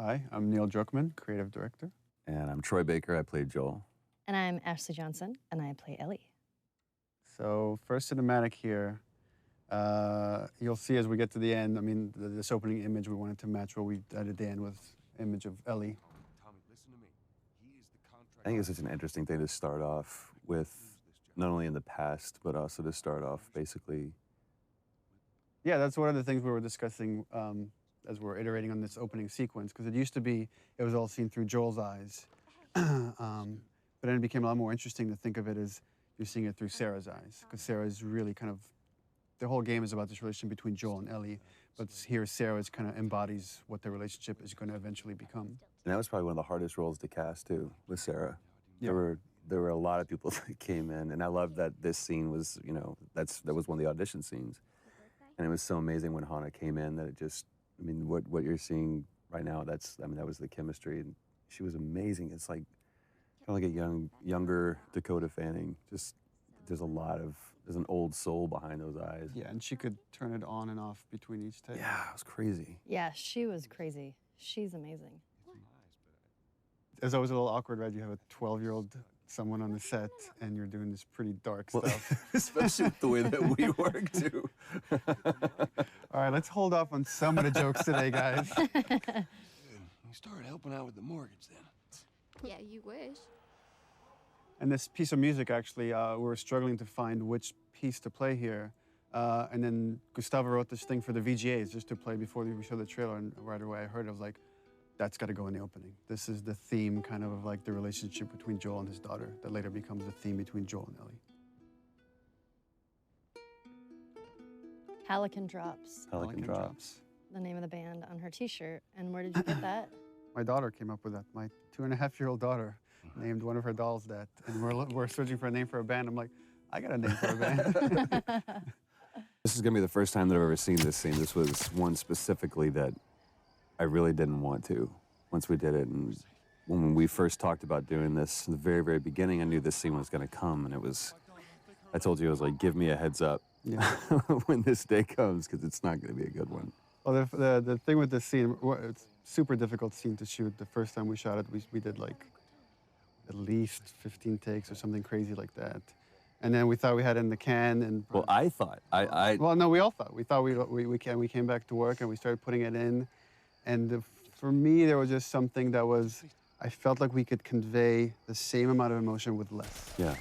Hi, I'm Neil Druckmann, creative director. And I'm Troy Baker, I played Joel. And I'm Ashley Johnson, and I play Ellie. So first cinematic here, you'll see as we get to the end, I mean, this opening image, we wanted to match what we did at the end with image of Ellie. Tommy, listen to me. He is the contract. I think it's such an interesting thing to start off with, not only in the past, but also to start off basically. Yeah, that's one of the things we were discussing as we're iterating on this opening sequence, because it used to be, it was all seen through Joel's eyes. But then it became a lot more interesting to think of it as you're seeing it through Sarah's eyes, because Sarah is really kind of, the whole game is about this relationship between Joel and Ellie, but here Sarah is kind of embodies what their relationship is going to eventually become. And that was probably one of the hardest roles to cast too, with Sarah. Yeah. There were a lot of people that came in, and I love that this scene was, you know, that was one of the audition scenes. And it was so amazing when Hannah came in that it just, I mean, what you're seeing right now, that was the chemistry, and she was amazing. It's like, kind of like a younger Dakota Fanning. Just, there's an old soul behind those eyes. Yeah, and she could turn it on and off between each take. Yeah, it was crazy. Yeah, she was crazy. She's amazing. It's always a little awkward, right? You have a 12-year-old someone on the set, and you're doing this pretty dark stuff. Especially with the way that we work, too. All right, let's hold off on some of the jokes today, guys. Good. You started helping out with the mortgage then. Yeah, you wish. And this piece of music, actually, we were struggling to find which piece to play here. And then Gustavo wrote this thing for the VGAs just to play before we showed the trailer. And right away I heard it, I was like, that's got to go in the opening. This is the theme kind of like the relationship between Joel and his daughter that later becomes the theme between Joel and Ellie. Pelican Drops, Pelican Drops. the name of the band on her t-shirt. And where did you get that? My daughter came up with that. My 2.5-year-old daughter named one of her dolls that. And we're searching for a name for a band. I'm like, I got a name for a band. This is gonna be the first time that I've ever seen this scene. This was one specifically that I really didn't want to once we did it. And when we first talked about doing this, in the very, very beginning, I knew this scene was gonna come. And it was, I told you, I was like, give me a heads up when this day comes, because it's not gonna be a good one. Well, the thing with this scene, it's a super difficult scene to shoot. The first time we shot it, we did like at least 15 takes or something crazy like that. And then we thought we had it in the can. And Well, I thought, well, no, we all thought. We thought we came back to work and we started putting it in. And for me, there was just something that was, I felt like we could convey the same amount of emotion with less. yeah.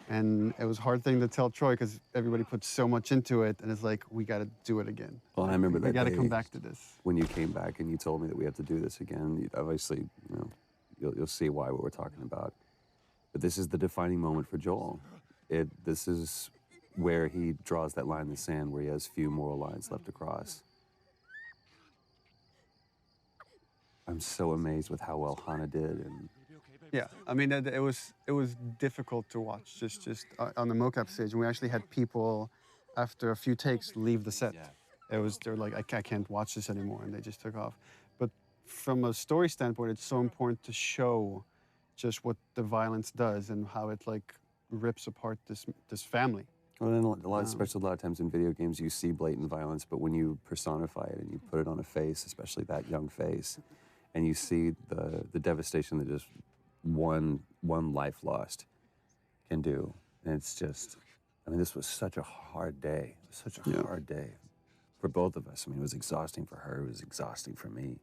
And it was a hard thing to tell Troy because everybody put so much into it, and it's like, we got to do it again. Well, I remember that We got to day come back to this. when you came back and you told me that we have to do this again. Obviously, you know, you'll see why what we're talking about. But this is the defining moment for Joel. This is where he draws that line in the sand, where he has few moral lines left to cross. I'm so amazed with how well Hannah did, and Yeah, I mean, it was difficult to watch just on the mocap stage. And we actually had people, after a few takes, leave the set. They're like, I can't watch this anymore, and they just took off. But from a story standpoint, it's so important to show just what the violence does and how it like rips apart this family. well, then especially a lot of times in video games, you see blatant violence, but when you personify it and you put it on a face, especially that young face, and you see the devastation that just one life lost can do. And it's just, I mean, this was such a hard day. It was such a hard day for both of us. I mean, it was exhausting for her. It was exhausting for me.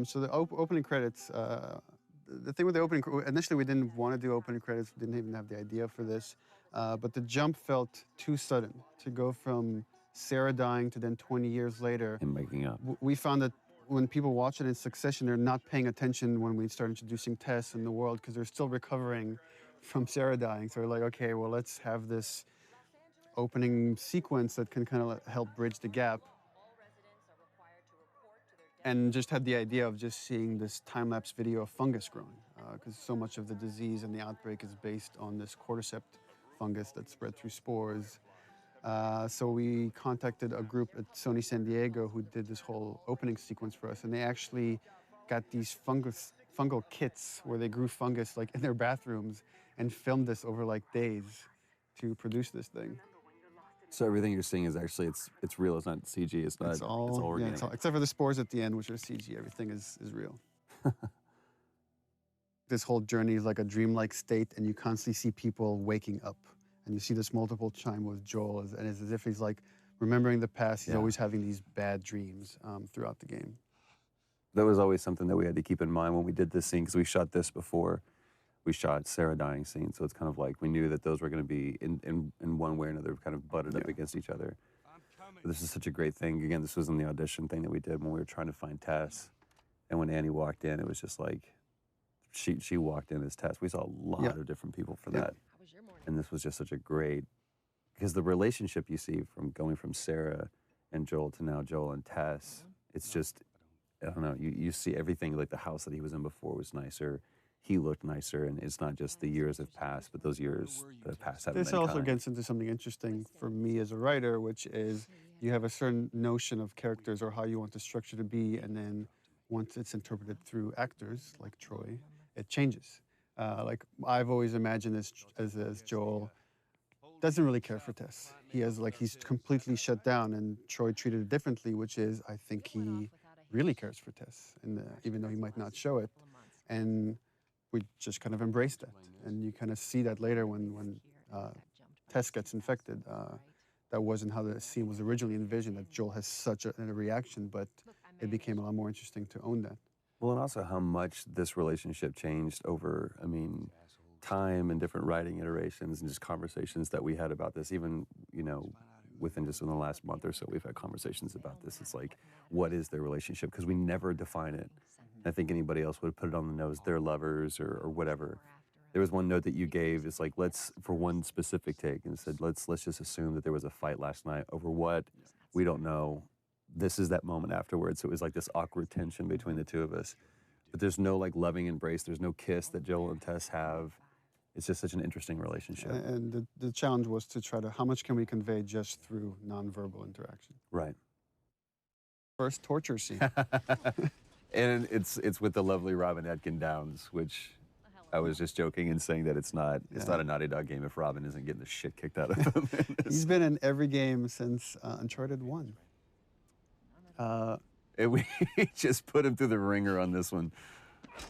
So the opening credits, the thing with the opening, initially we didn't want to do opening credits, we didn't even have the idea for this, but the jump felt too sudden to go from Sarah dying to then 20 years later. And making up. We found that when people watch it in succession, they're not paying attention when we start introducing Tess in the world because they're still recovering from Sarah dying. So we're like, okay, well, let's have this opening sequence that can kind of help bridge the gap. And just had the idea of just seeing this time-lapse video of fungus growing, because so much of the disease and the outbreak is based on this cordyceps fungus that's spread through spores. So we contacted a group at Sony San Diego who did this whole opening sequence for us, and they actually got these fungal kits where they grew fungus like in their bathrooms and filmed this over like days to produce this thing. So everything you're seeing is actually it's real. It's not CG. It's not. It's all, yeah, organic. it's all, except for the spores at the end, which are CG. Everything is real. This whole journey is like a dreamlike state, and you constantly see people waking up. And you see this multiple chime with Joel, and it's as if he's like remembering the past. He's always having these bad dreams throughout the game. That was always something that we had to keep in mind when we did this scene, because we shot this before we shot Sarah dying scene. So it's kind of like we knew that those were going to be in one way or another kind of butted up against each other. But this is such a great thing. Again, this was in the audition thing that we did when we were trying to find Tess. And when Annie walked in, it was just like she walked in as Tess. We saw a lot of different people for that. And this was just such a great, because the relationship you see from going from Sarah and Joel to now Joel and Tess, it's just, I don't know, you see everything, like the house that he was in before was nicer, he looked nicer, and it's not just the years have passed, but those years that have passed haven't This been also kind. gets into something interesting for me as a writer, which is you have a certain notion of characters or how you want the structure to be, and then once it's interpreted through actors like Troy, it changes. Like I've always imagined as Joel doesn't really care for Tess. He's completely shut down, and Troy treated it differently, which is I think he really cares for Tess, and even though he might not show it, and we just kind of embrace that, and you kind of see that later when Tess gets infected. That wasn't how the scene was originally envisioned. That Joel has such a reaction, but it became a lot more interesting to own that. Well, and also how much this relationship changed over, I mean, time and different writing iterations and just conversations that we had about this. Even, you know, within just in the last month or so, we've had conversations about this. It's like, what is their relationship? Because we never define it. I think anybody else would have put it on the nose, they're lovers or whatever. There was one note that you gave, it's like, let's, for one specific take, and said, let's just assume that there was a fight last night over what, we don't know. This is that moment afterwards. So it was like this awkward tension between the two of us. But there's no like loving embrace. There's no kiss that Joel and Tess have. It's just such an interesting relationship. And the challenge was to try to, how much can we convey just through nonverbal interaction? Right. First torture scene. And it's with the lovely Robin Atkin Downs, which I was just joking and saying that it's not a Naughty Dog game if Robin isn't getting the shit kicked out of him. He's been in every game since Uncharted 1. And we just put him through the ringer on this one.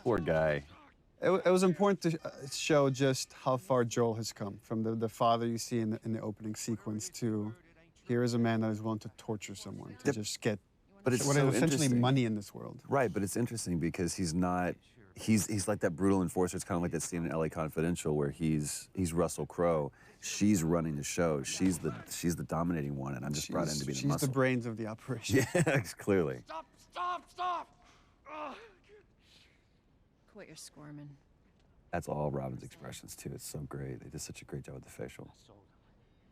Poor guy. It was important to show just how far Joel has come, from the father you see in the opening sequence to here is a man that is willing to torture someone to just get what is essentially interesting. money in this world. Right, but it's interesting because he's not, he's like that brutal enforcer. It's kind of like that scene in LA Confidential where he's Russell Crowe. She's running the show. She's the dominating one, and I'm just brought in to be the muscle. She's the brains of the operation. Yeah, clearly. Stop! Quit your squirming. That's all Robin's expressions too. It's so great. They did such a great job with the facial.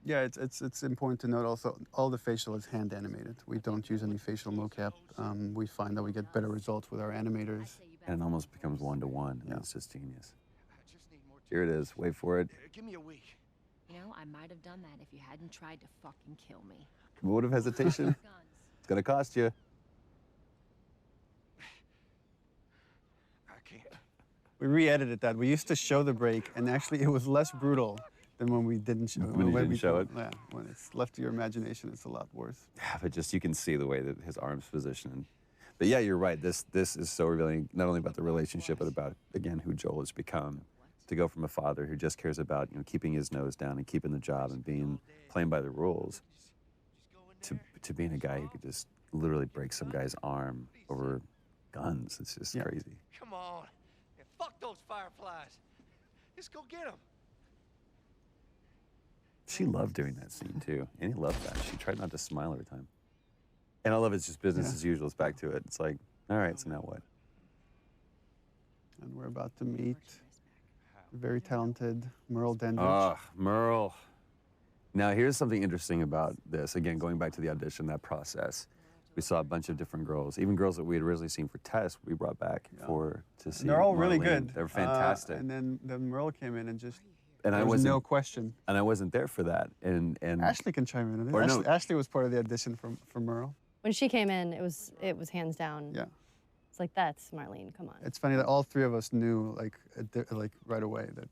Yeah, it's important to note also all the facial is hand animated. We don't use any facial mocap. We find that we get better results with our animators. And it almost becomes one-to-one. Yeah. It's just genius. Here it is. Wait for it. Give me a week. You know, I might have done that if you hadn't tried to fucking kill me. Vote of hesitation. It's gonna cost you. I can't. We re-edited that. We used to show the break, and actually it was less brutal than when we didn't show it. When you didn't show it? Yeah, when it's left to your imagination, it's a lot worse. Yeah, but just you can see the way that his arm's positioned. But yeah, you're right. This is so revealing, not only about the relationship, but about, again, who Joel has become. To go from a father who just cares about, you know, keeping his nose down and keeping the job and playing by the rules, to being a guy who could just literally break some guy's arm over guns. It's just crazy. Come on. Yeah, fuck those fireflies. Let's go get them. She loved doing that scene too. And he loved that. She tried not to smile every time. And I love it's just business as usual. It's back to it. It's like, all right, so now what? And we're about to meet the very talented Merle Dandridge. Ah, Merle. Now, here's something interesting about this. Again, going back to the audition, that process. We saw a bunch of different girls, even girls that we had originally seen for Tess, we brought back to see. And they're all really Marlene. good. They're fantastic. And then Merle came in and just, And there was no question. And I wasn't there for that. And Ashley can chime in on Or it. no. Ashley was part of the audition for Merle. When she came in, it was hands down. Yeah. It's like, that's Marlene, come on. It's funny that all three of us knew like right away that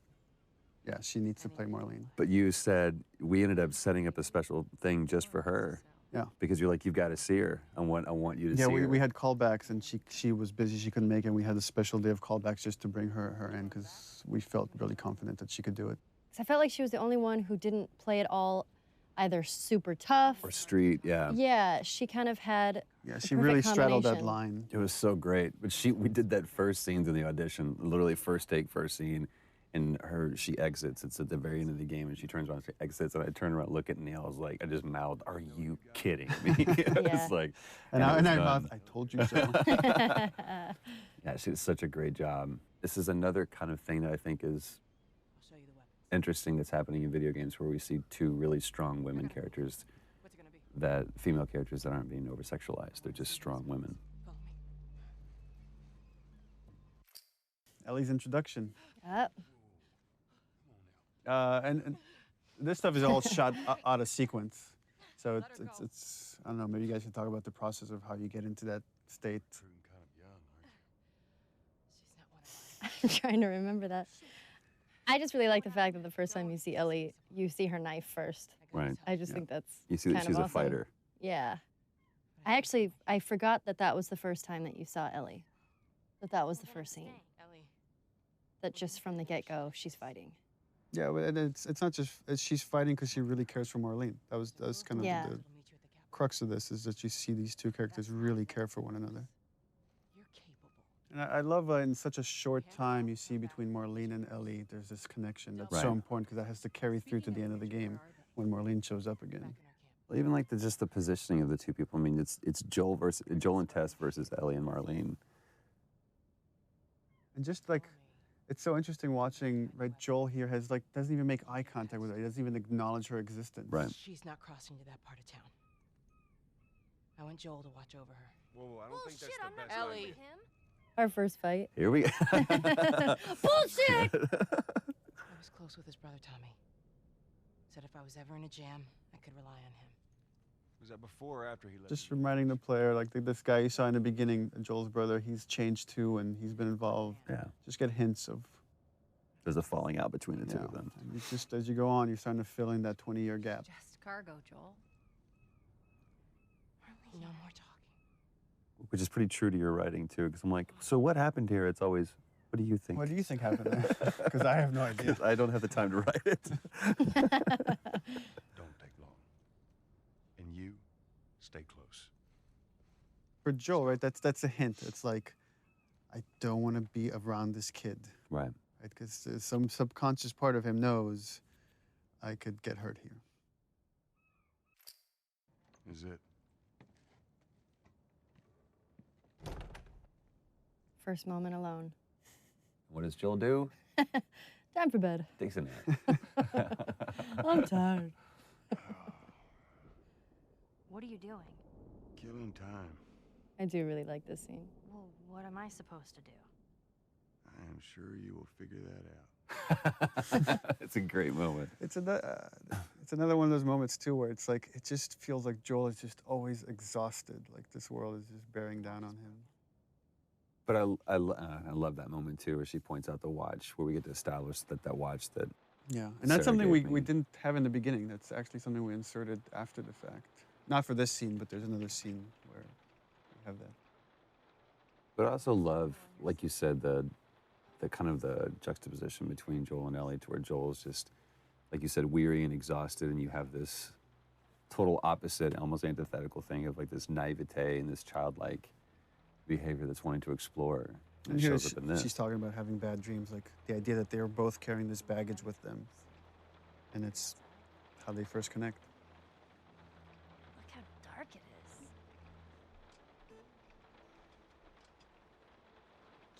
Yeah, she needs to play Marlene. But you said we ended up setting up a special thing just for her. Yeah. Because you're like, you've got to see her. I want you to Yeah, see her. we had callbacks, and she was busy. She couldn't make it. We had a special day of callbacks just to bring her in because we felt really confident that she could do it. 'Cause I felt like she was the only one who didn't play it all either super tough. Or street, yeah. Yeah, she kind of had. Yeah, the she really perfect straddled that combination. line. It was so great. But we did that first scenes in the audition, literally first take, first scene. And she exits. It's at the very end of the game, and she turns around, she exits, and I turned around, look at Neil. I was like, I just mouthed, "Are you kidding me?" It's like, and I done. mouthed, "I told you so." Yeah, she did such a great job. This is another kind of thing that I think is interesting that's happening in video games, where we see two really strong women characters, female characters that aren't being over-sexualized. They're just strong women. Ellie's introduction. Yep. And this stuff is all shot out of sequence. So it's I don't know, maybe you guys can talk about the process of how you get into that state. I'm trying to remember that. I just really like the fact that the first time you see Ellie, you see her knife first. Right. I just think that's You see that kind she's of a awesome. fighter. Yeah. I forgot that was the first time that you saw Ellie. That was the first scene. That just from the get-go, she's fighting. Yeah, and it's not just she's fighting because she really cares for Marlene. That was kind of Yeah. the crux of this, is that you see these two characters really care for one another. And I love in such a short time you see between Marlene and Ellie, there's this connection that's so Right. important because that has to carry through to the end of the game when Marlene shows up again. Well, even like just the positioning of the two people. I mean, it's Joel and Tess versus Ellie and Marlene. And just like, it's so interesting watching, right, Joel here doesn't even make eye contact with her. He doesn't even acknowledge her existence. Right. She's not crossing to that part of town. I want Joel to watch over her. Whoa, I don't think that's the best Ellie. idea. Our first fight. Here we go. Bullshit! I was close with his brother, Tommy. Said if I was ever in a jam, I could rely on him. Was that before or after he left? Just reminding the player, like this guy you saw in the beginning, Joel's brother, he's changed too, and he's been involved. Yeah. Just get hints of, There's a falling out between the two of them. And it's just as you go on, you're starting to fill in that 20-year gap. Just cargo, Joel. No more talking. Which is pretty true to your writing too, because I'm like, so what happened here? It's always, what do you think? What do you think happened there? Because I have no idea. 'Cause I don't have the time to write it. Don't take long. And you, stay close. For Joel, right, that's a hint. It's like, I don't want to be around this kid, Right. right? Because some subconscious part of him knows I could get hurt here. Is it? First moment alone. What does Joel do? Time for bed. Takes a nap. I'm tired. What are you doing? Killing time. I do really like this scene. Well, what am I supposed to do? I am sure you will figure that out. It's a great moment. It's another one of those moments too where it's like, it just feels like Joel is just always exhausted. Like this world is just bearing down on him. But I love that moment too, where she points out the watch, where we get to establish that watch that. Yeah, and that's Sarah something we gave me. didn't have in the beginning. That's actually something we inserted after the fact. Not for this scene, but there's another scene where we have that. But I also love, like you said, the kind of the juxtaposition between Joel and Ellie, to where Joel's just, like you said, weary and exhausted, and you have this total opposite, almost antithetical thing of like this naivete and this childlike behavior that's wanting to explore. And it here shows up in this. she's talking about having bad dreams, like the idea that they are both carrying this baggage with them. And it's how they first connect. Look how dark it is.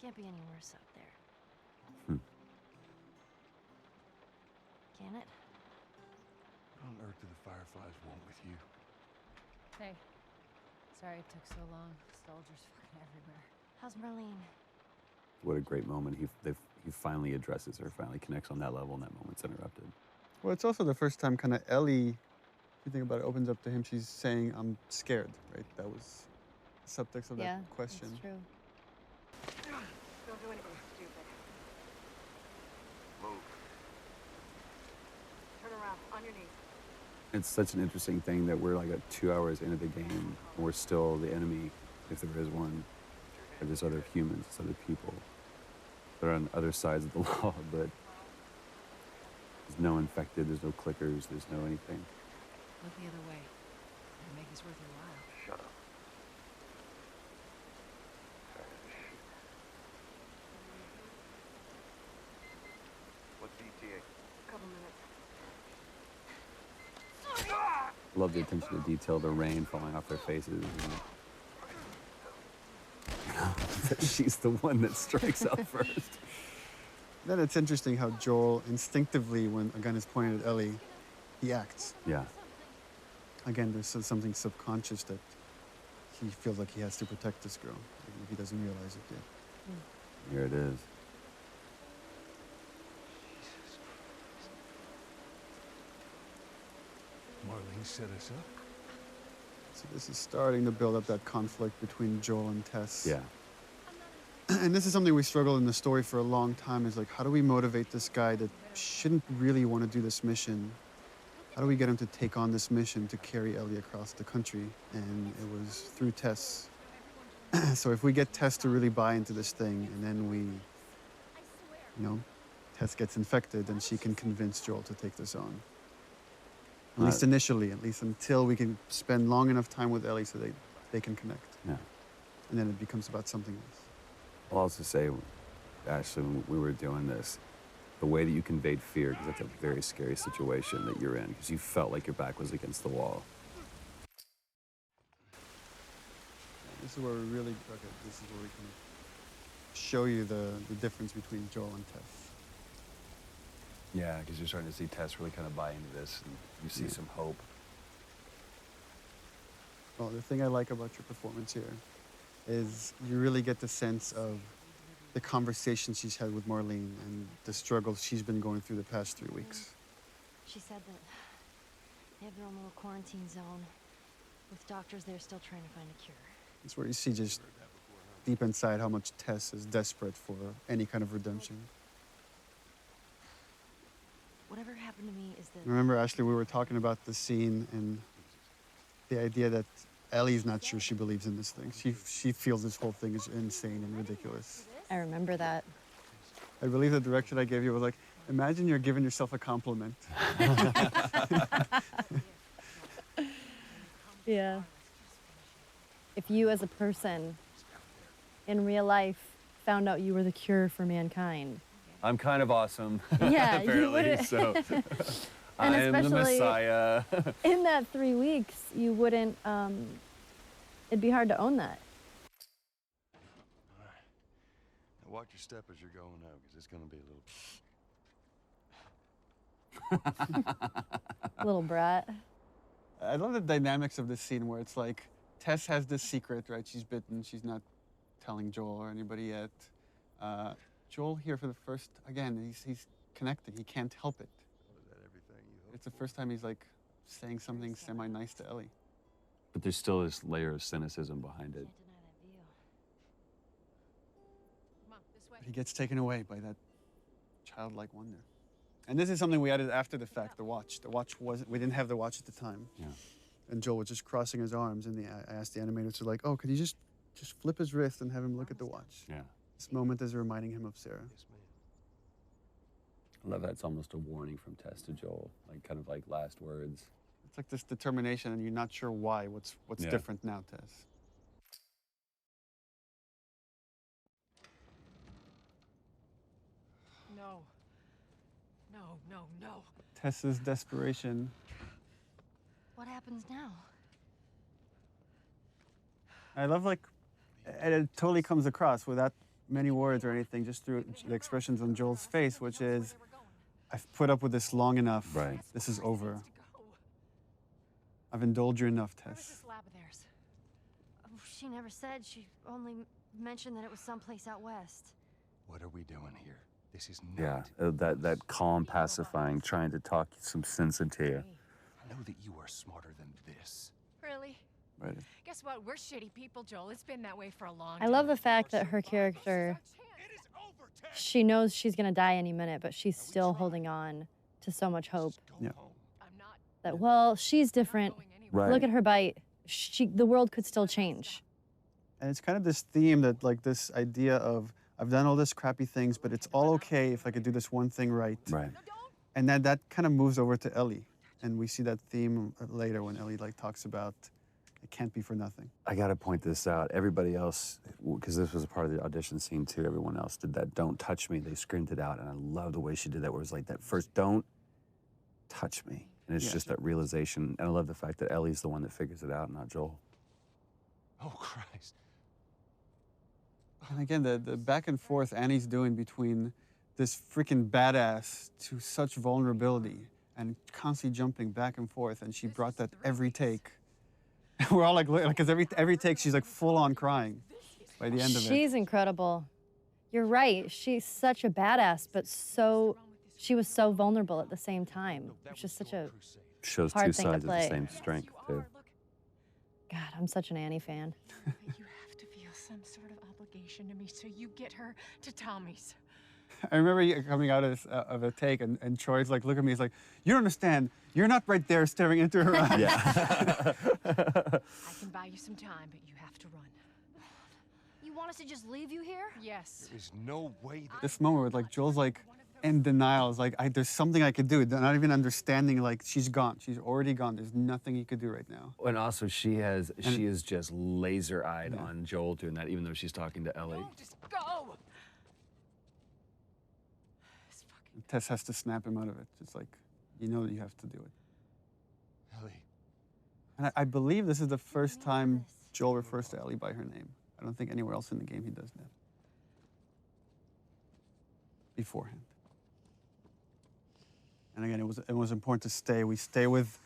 Can't be any worse out there. Can it? What on earth do the Fireflies want with you? Hey. Sorry it took so long. Soldiers fucking everywhere. How's Marlene? What a great moment. He finally addresses her, finally connects on that level, and that moment's interrupted. Well, it's also the first time kind of Ellie, if you think about it, opens up to him. She's saying, I'm scared, right? That was the subtext of Yeah, that question. that's true. Don't do anything stupid. Move. Turn around, on your knees. It's such an interesting thing that we're like 2 hours into the game, and we're still the enemy, if there is one. Or there's other humans, there's other people. They're on other sides of the law, but there's no infected, there's no clickers, there's no anything. Look the other way. It'll make this worth your while. Shut up. What's ETA? Couple minutes. Love the attention to detail, the rain falling off their faces. And, she's the one that strikes out first. Then it's interesting how Joel instinctively, when a gun is pointed at Ellie, he acts. Yeah. Again, there's something subconscious that he feels like he has to protect this girl, even if he doesn't realize it yet. Here it is. Marlene set us up. So this is starting to build up that conflict between Joel and Tess. Yeah. And this is something we struggled in the story for a long time, is like, how do we motivate this guy that shouldn't really want to do this mission? How do we get him to take on this mission to carry Ellie across the country? And it was through Tess. So if we get Tess to really buy into this thing, and then we, Tess gets infected, then she can convince Joel to take this on. At least initially, at least until we can spend long enough time with Ellie so they can connect. Yeah. And then it becomes about something else. I'll also say, Ashley, when we were doing this, the way that you conveyed fear, because that's a very scary situation that you're in, because you felt like your back was against the wall. This is where we really, this is where we can show you the difference between Joel and Tess. Yeah, because you're starting to see Tess really kind of buy into this, and you see some hope. Well, the thing I like about your performance here is you really get the sense of the conversation she's had with Marlene and the struggles she's been going through the past 3 weeks. She said that they have their own little quarantine zone with doctors there still trying to find a cure. It's where you see just deep inside how much Tess is desperate for any kind of redemption. Whatever happened to me is that... Remember, Ashley, we were talking about the scene and the idea that Ellie's not sure she believes in this thing. She feels this whole thing is insane and ridiculous. I remember that. I believe the direction I gave you was like, imagine you're giving yourself a compliment. Yeah. If you as a person in real life found out you were the cure for mankind. I'm kind of awesome. Yeah, you apparently, wouldn't. so And I am the especially Messiah. in that 3 weeks, you wouldn't, it'd be hard to own that. All right. Now watch your step as you're going out, because it's going to be a little... Little brat. I love the dynamics of this scene where it's like Tess has this secret, right? She's bitten. She's not telling Joel or anybody yet. Joel here for the first, again, he's connecting. He can't help it. Is that everything you hope? It's the first time he's like saying something semi-nice to Ellie. But there's still this layer of cynicism behind it. Can't deny that view. Come on, this way. He gets taken away by that childlike wonder. And this is something we added after the fact, the watch. The watch wasn't, we didn't have the watch at the time. Yeah. And Joel was just crossing his arms, and I asked the animators to like, oh, could you just flip his wrist and have him look at the watch? Yeah. This moment is reminding him of Sarah. Yes, ma'am. I love that it's almost a warning from Tess to Joel, like kind of like last words. It's like this determination, and you're not sure why. What's Yeah. different now, Tess? No. No, no, no. Tess's desperation. What happens now? I love and it totally comes across without many words or anything, just through the expressions on Joel's face, which is, I've put up with this long enough. Right. This is over. I've indulged you enough, Where's Tess. this lab of theirs? Oh, she never said. She only mentioned that it was someplace out west. What are we doing here? This is Yeah, not... that calm, pacifying, trying to talk some sense into you. I know that you are smarter than this. Really? Right. Guess what? We're shitty people, Joel. It's been that way for a long time. I love the fact that her character, It is over, Tess! she knows she's gonna die any minute, but she's still holding on to so much hope. Yeah. That, well, she's different. Right. Look at her bite. The world could still change. And it's kind of this theme that, like, this idea of, I've done all this crappy things, but it's all okay if I could do this one thing right. Right. And then that kind of moves over to Ellie. And we see that theme later when Ellie, like, talks about it can't be for nothing. I got to point this out. Everybody else, because this was a part of the audition scene too, everyone else did that "don't touch me." They screamed it out, and I love the way she did that, where it was like that first "don't touch me." And it's just that realization. And I love the fact that Ellie's the one that figures it out, not Joel. Oh, Christ. And again, the back and forth Annie's doing between this freaking badass to such vulnerability and constantly jumping back and forth, and she brought that every take. We're all like, because every take she's like full on crying by the end of it. She's incredible. You're right. She's such a badass, but she was so vulnerable at the same time. It's just such a Shows hard two thing to sides of the play. same strength too. God, I'm such an Annie fan. You have to feel some sort of obligation to me, so you get her to Tommy's. I remember you coming out of a take, and Troy's like, look at me, he's like, you don't understand. You're not right there staring into her eyes. Yeah. I can buy you some time, but you have to run. You want us to just leave you here? Yes. There's no way that... This moment where, like, Joel's like in denial. It's like, there's something I could do. Not even understanding, like, she's gone. She's already gone. There's nothing he could do right now. And also, she is just laser-eyed on Joel doing that, even though she's talking to Ellie. No, just go. Tess has to snap him out of it. It's like, you know that you have to do it. Ellie. And I believe this is the first time Joel refers to Ellie by her name. I don't think anywhere else in the game he does that. Beforehand. And again, it was important to stay. We stay with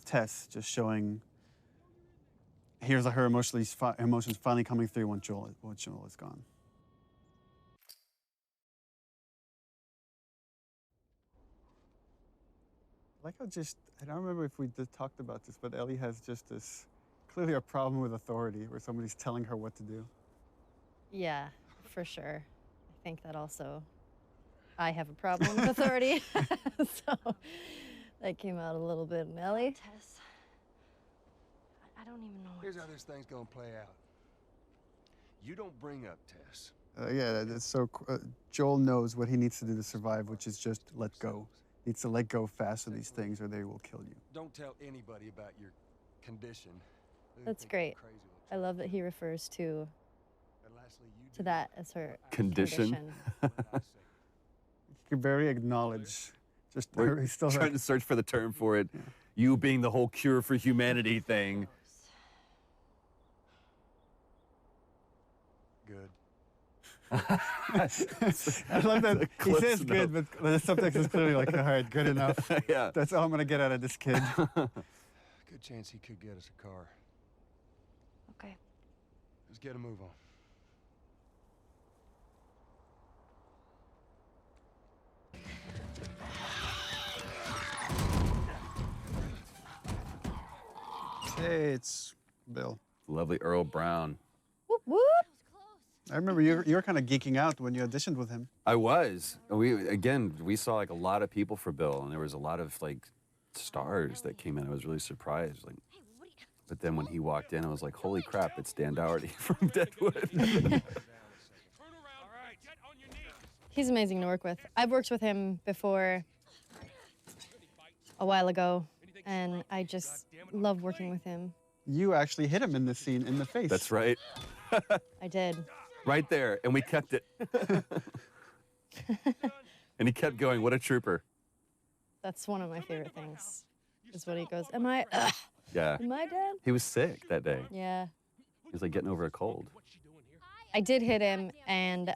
Tess, just showing. Here's her emotions finally coming through when Joel is gone. Like how I don't remember if we talked about this, but Ellie has just this, clearly a problem with authority, where somebody's telling her what to do. Yeah, for sure. I think that also, I have a problem with authority. So that came out a little bit in Ellie. Tess. I don't even know what Here's how this thing's gonna play out. You don't bring up Tess. Yeah, that's so. Joel knows what he needs to do to survive, which is just let go. Needs to let go fast of these things, or they will kill you. Don't tell anybody about your condition. That's great. I love that he refers to To that as her Condition. You can barely acknowledge. Just We're he's still trying to search for the term for it. You being the whole cure for humanity thing. Good. I love that he Cliff says Snow. good, but the subtext is clearly like, all right, good enough. Yeah. That's all I'm gonna get out of this kid. Good chance he could get us a car. Okay. Let's get a move on. Hey, it's Bill. Lovely Earl Brown. Whoop whoop. I remember you were kind of geeking out when you auditioned with him. I was. We saw like a lot of people for Bill, and there was a lot of like stars that came in. I was really surprised. Like, but then when he walked in, I was like, holy crap, it's Dan Dougherty from Deadwood. He's amazing to work with. I've worked with him before a while ago, and I just love working with him. You actually hit him in the scene in the face. That's right. I did. Right there, and we kept it. And he kept going, what a trooper. That's one of my favorite things, is when he goes, am I Yeah. dead? He was sick that day. Yeah. He was like getting over a cold. I did hit him, and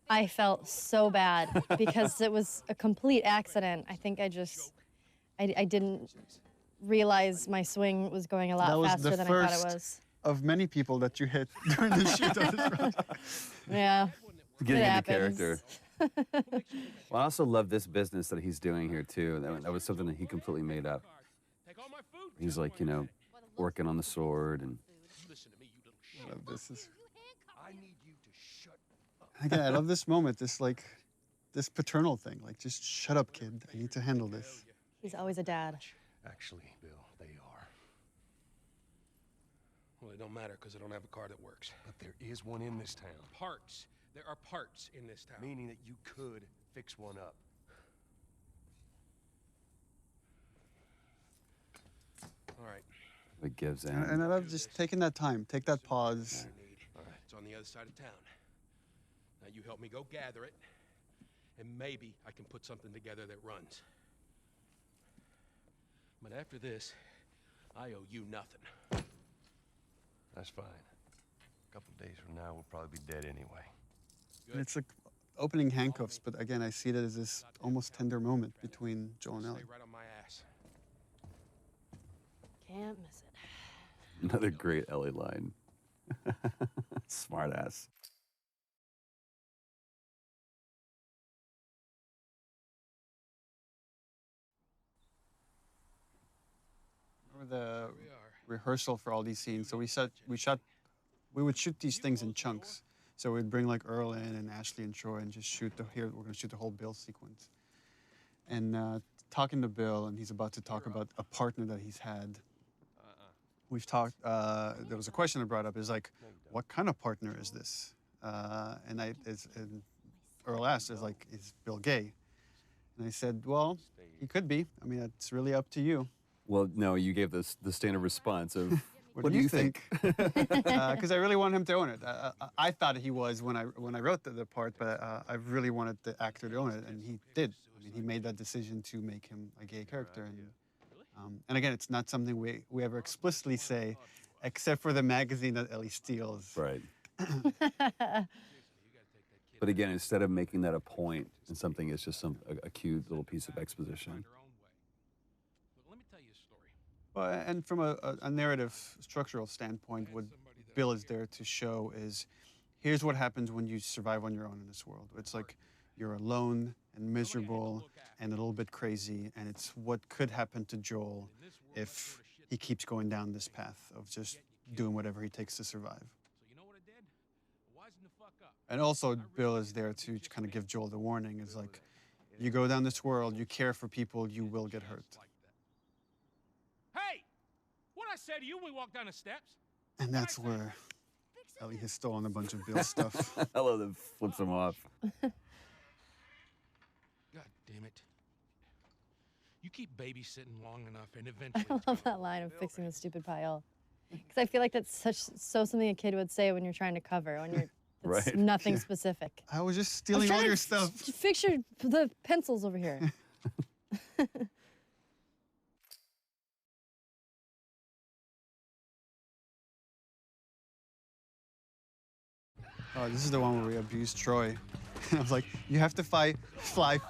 I felt so bad because it was a complete accident. I think I didn't realize my swing was going a That lot was faster the than I thought first it was. of many people that you hit during the shoot of this project. Yeah. Getting It into happens. character. Well, I also love this business that he's doing here too. That was something that he completely made up. He's like, working on the sword and Again, I love this moment. This like, this paternal thing. Like, just shut up, kid. I need to handle this. He's always a dad. Actually, Bill, they are. Well, it don't matter because I don't have a car that works. But there is one in this town. Parts. There are parts in this town. Meaning that you could fix one up. All right. It gives in. And I love just taking that time. Take that pause. All right. It's on the other side of town. Now you help me go gather it, and maybe I can put something together that runs. But after this, I owe you nothing. That's fine. A couple days from now, we'll probably be dead anyway. And it's like opening handcuffs, but again, I see it as this almost tender moment between Joel and Ellie. Stay right on my ass. Can't miss it. Another great Ellie line. Smart ass. Remember the rehearsal for all these scenes? So we would shoot these things in chunks. So we'd bring like Earl in and Ashley and Troy and just shoot we're gonna shoot the whole Bill sequence. And talking to Bill, and he's about to talk about a partner that he's had. We've talked, there was a question that brought up, is like, what kind of partner is this? And Earl asked, is Bill gay? And I said, well, he could be. I mean, it's really up to you. Well, no, you gave the standard response of, what do you think? Because I really want him to own it. I thought he was when I wrote the part, but I really wanted the actor to own it, and he did. I mean, he made that decision to make him a gay character. And again, it's not something we ever explicitly say, except for the magazine that Ellie steals. Right. But again, instead of making that a point and something, it's just a cute little piece of exposition. Well, and from a narrative structural standpoint, what Bill is there to show is, here's what happens when you survive on your own in this world. It's like you're alone and miserable and a little bit crazy, and it's what could happen to Joel if he keeps going down this path of just doing whatever he takes to survive. And also, Bill is there to kind of give Joel the warning, is like, you go down this world, you care for people, you will get hurt. Hey! What'd I say to you when we walked down the steps? And that's where Ellie has stolen a bunch of Bill's stuff. I love that flips him off. God damn it. You keep babysitting long enough and eventually... I love that line of fixing the stupid pile. Because I feel like that's something a kid would say when you're trying to cover, when you're Right. nothing specific. I was just stealing all your stuff. Fix the pencils over here. Oh, this is the one where we abused Troy. I was like, you have to fly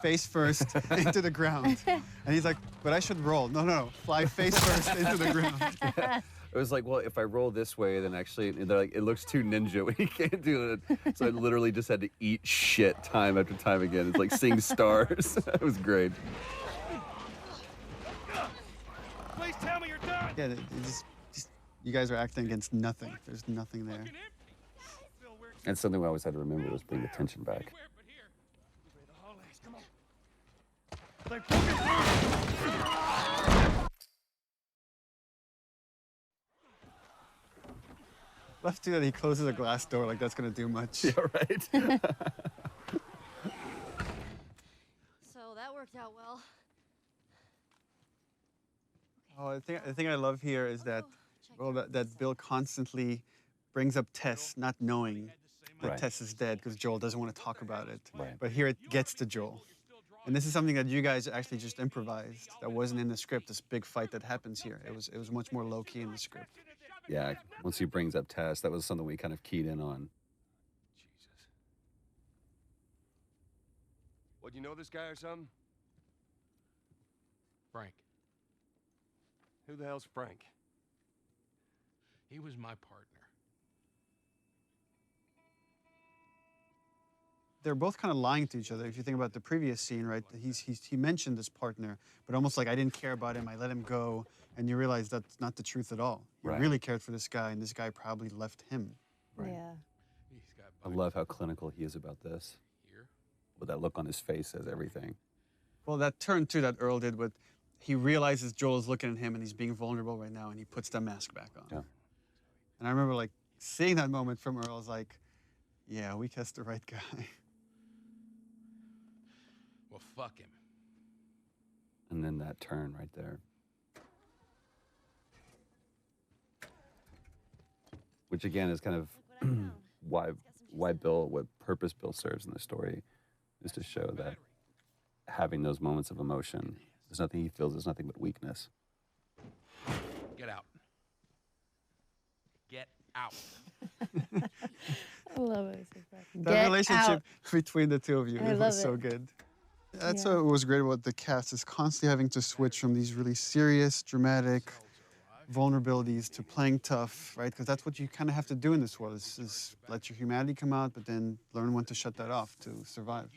face first into the ground. And he's like, but I should roll. No, fly face first into the ground. It was like, well, if I roll this way, then actually, they're like, it looks too ninja when you can't do it. So I literally just had to eat shit time after time again. It's like seeing stars. It was great. Please tell me you're done! Yeah, you guys are acting against nothing. There's nothing there. And something I always had to remember was bring the tension back. Left too that he closes a glass door like that's gonna do much. Yeah, right. So that worked out well. Oh, the thing I love here is that, well, that Bill constantly brings up Tess, not knowing that Right. Tess is dead because Joel doesn't want to talk about it. Right. But here it gets to Joel. And this is something that you guys actually just improvised. That wasn't in the script, this big fight that happens here. It was much more low-key in the script. Yeah, once he brings up Tess, that was something we kind of keyed in on. Jesus. What, you know this guy or something? Frank. Who the hell's Frank? He was my partner. They're both kind of lying to each other. If you think about the previous scene, right? He mentioned this partner, but almost like, I didn't care about him, I let him go, and you realize that's not the truth at all. He Right. really cared for this guy, and this guy probably left him. Right. Yeah. He's got I love how clinical he is about this. here. but that look on his face says everything. Well, that turn too that Earl did with, he realizes Joel is looking at him and he's being vulnerable right now, and he puts the mask back on. Yeah. And I remember like seeing that moment from Earl, I was like, yeah, we cast the right guy. Well, fuck him. And then that turn right there. Which again is kind of why Bill, what purpose Bill serves in the story, is to show that having those moments of emotion, there's nothing he feels, there's nothing but weakness. Get out. Get out. I love it. That relationship out. between the two of you I love was so it. good. That's Yeah. what was great about the cast, is constantly having to switch from these really serious, dramatic vulnerabilities to playing tough, right? Because that's what you kind of have to do in this world, is let your humanity come out, but then learn when to shut that off to survive.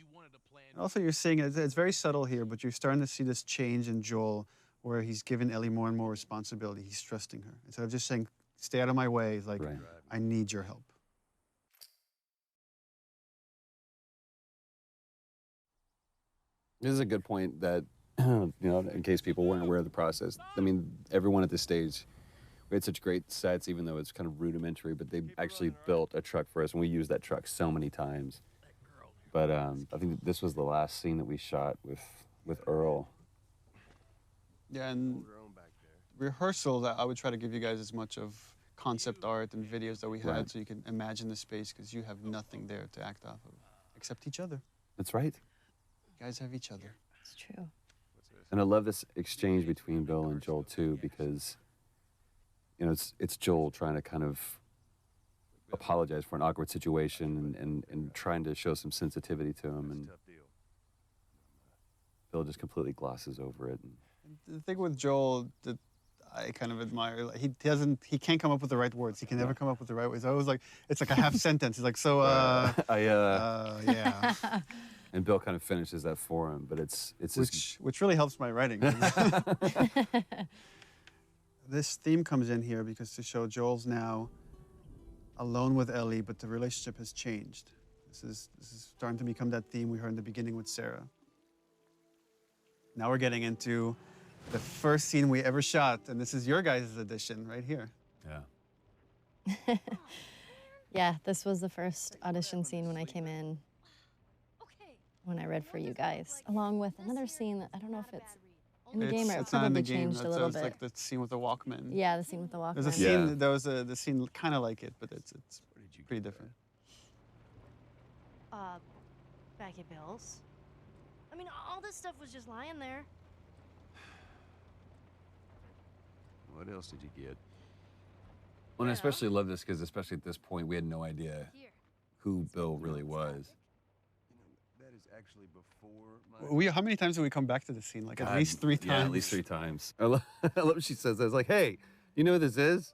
And also, you're seeing, it's very subtle here, but you're starting to see this change in Joel, where he's given Ellie more and more responsibility. He's trusting her. Instead of just saying, stay out of my way, he's like, Right. I need your help. This is a good point that, you know, in case people weren't aware of the process. I mean, everyone at this stage, we had such great sets, even though it's kind of rudimentary, but they actually built a truck for us, and we used that truck so many times. But I think this was the last scene that we shot with Earl. Yeah, and rehearsals, I would try to give you guys as much of concept art and videos that we had, Right. so you can imagine the space, because you have nothing there to act off of, except each other. That's right. You guys have each other. It's true. And I love this exchange between Bill and Joel too, because, you know, it's Joel trying to kind of apologize for an awkward situation and trying to show some sensitivity to him, and Bill just completely glosses over it. The thing with Joel that I kind of admire, like, he can't come up with the right words. He can never come up with the right words. I always like, it's like a half sentence. He's like, so, yeah. And Bill kind of finishes that for him, but it's Which really helps my writing. This theme comes in here because to show Joel's now alone with Ellie, but the relationship has changed. This is starting to become that theme we heard in the beginning with Sarah. Now we're getting into the first scene we ever shot, and this is your guys' edition right here. yeah. Yeah, this was the first audition scene when I came in, when I read for you guys, along with another scene that I don't know if it's in the game or it It's not in probably the game. changed a That's little it's bit. like the scene with the Walkman. Yeah, the scene with the Walkman. There's a scene. There was the scene kind of like it, but it's pretty different. Back at Bill's. I mean, all this stuff was just lying there. What else did you get? Well, and I especially love this because, especially at this point, we had no idea who Bill really was. That is actually before my... How many times did we come back to this scene? Like God, at least 3 times. Yeah, at least 3 times. I love what she says. I was like, hey, you know who this is?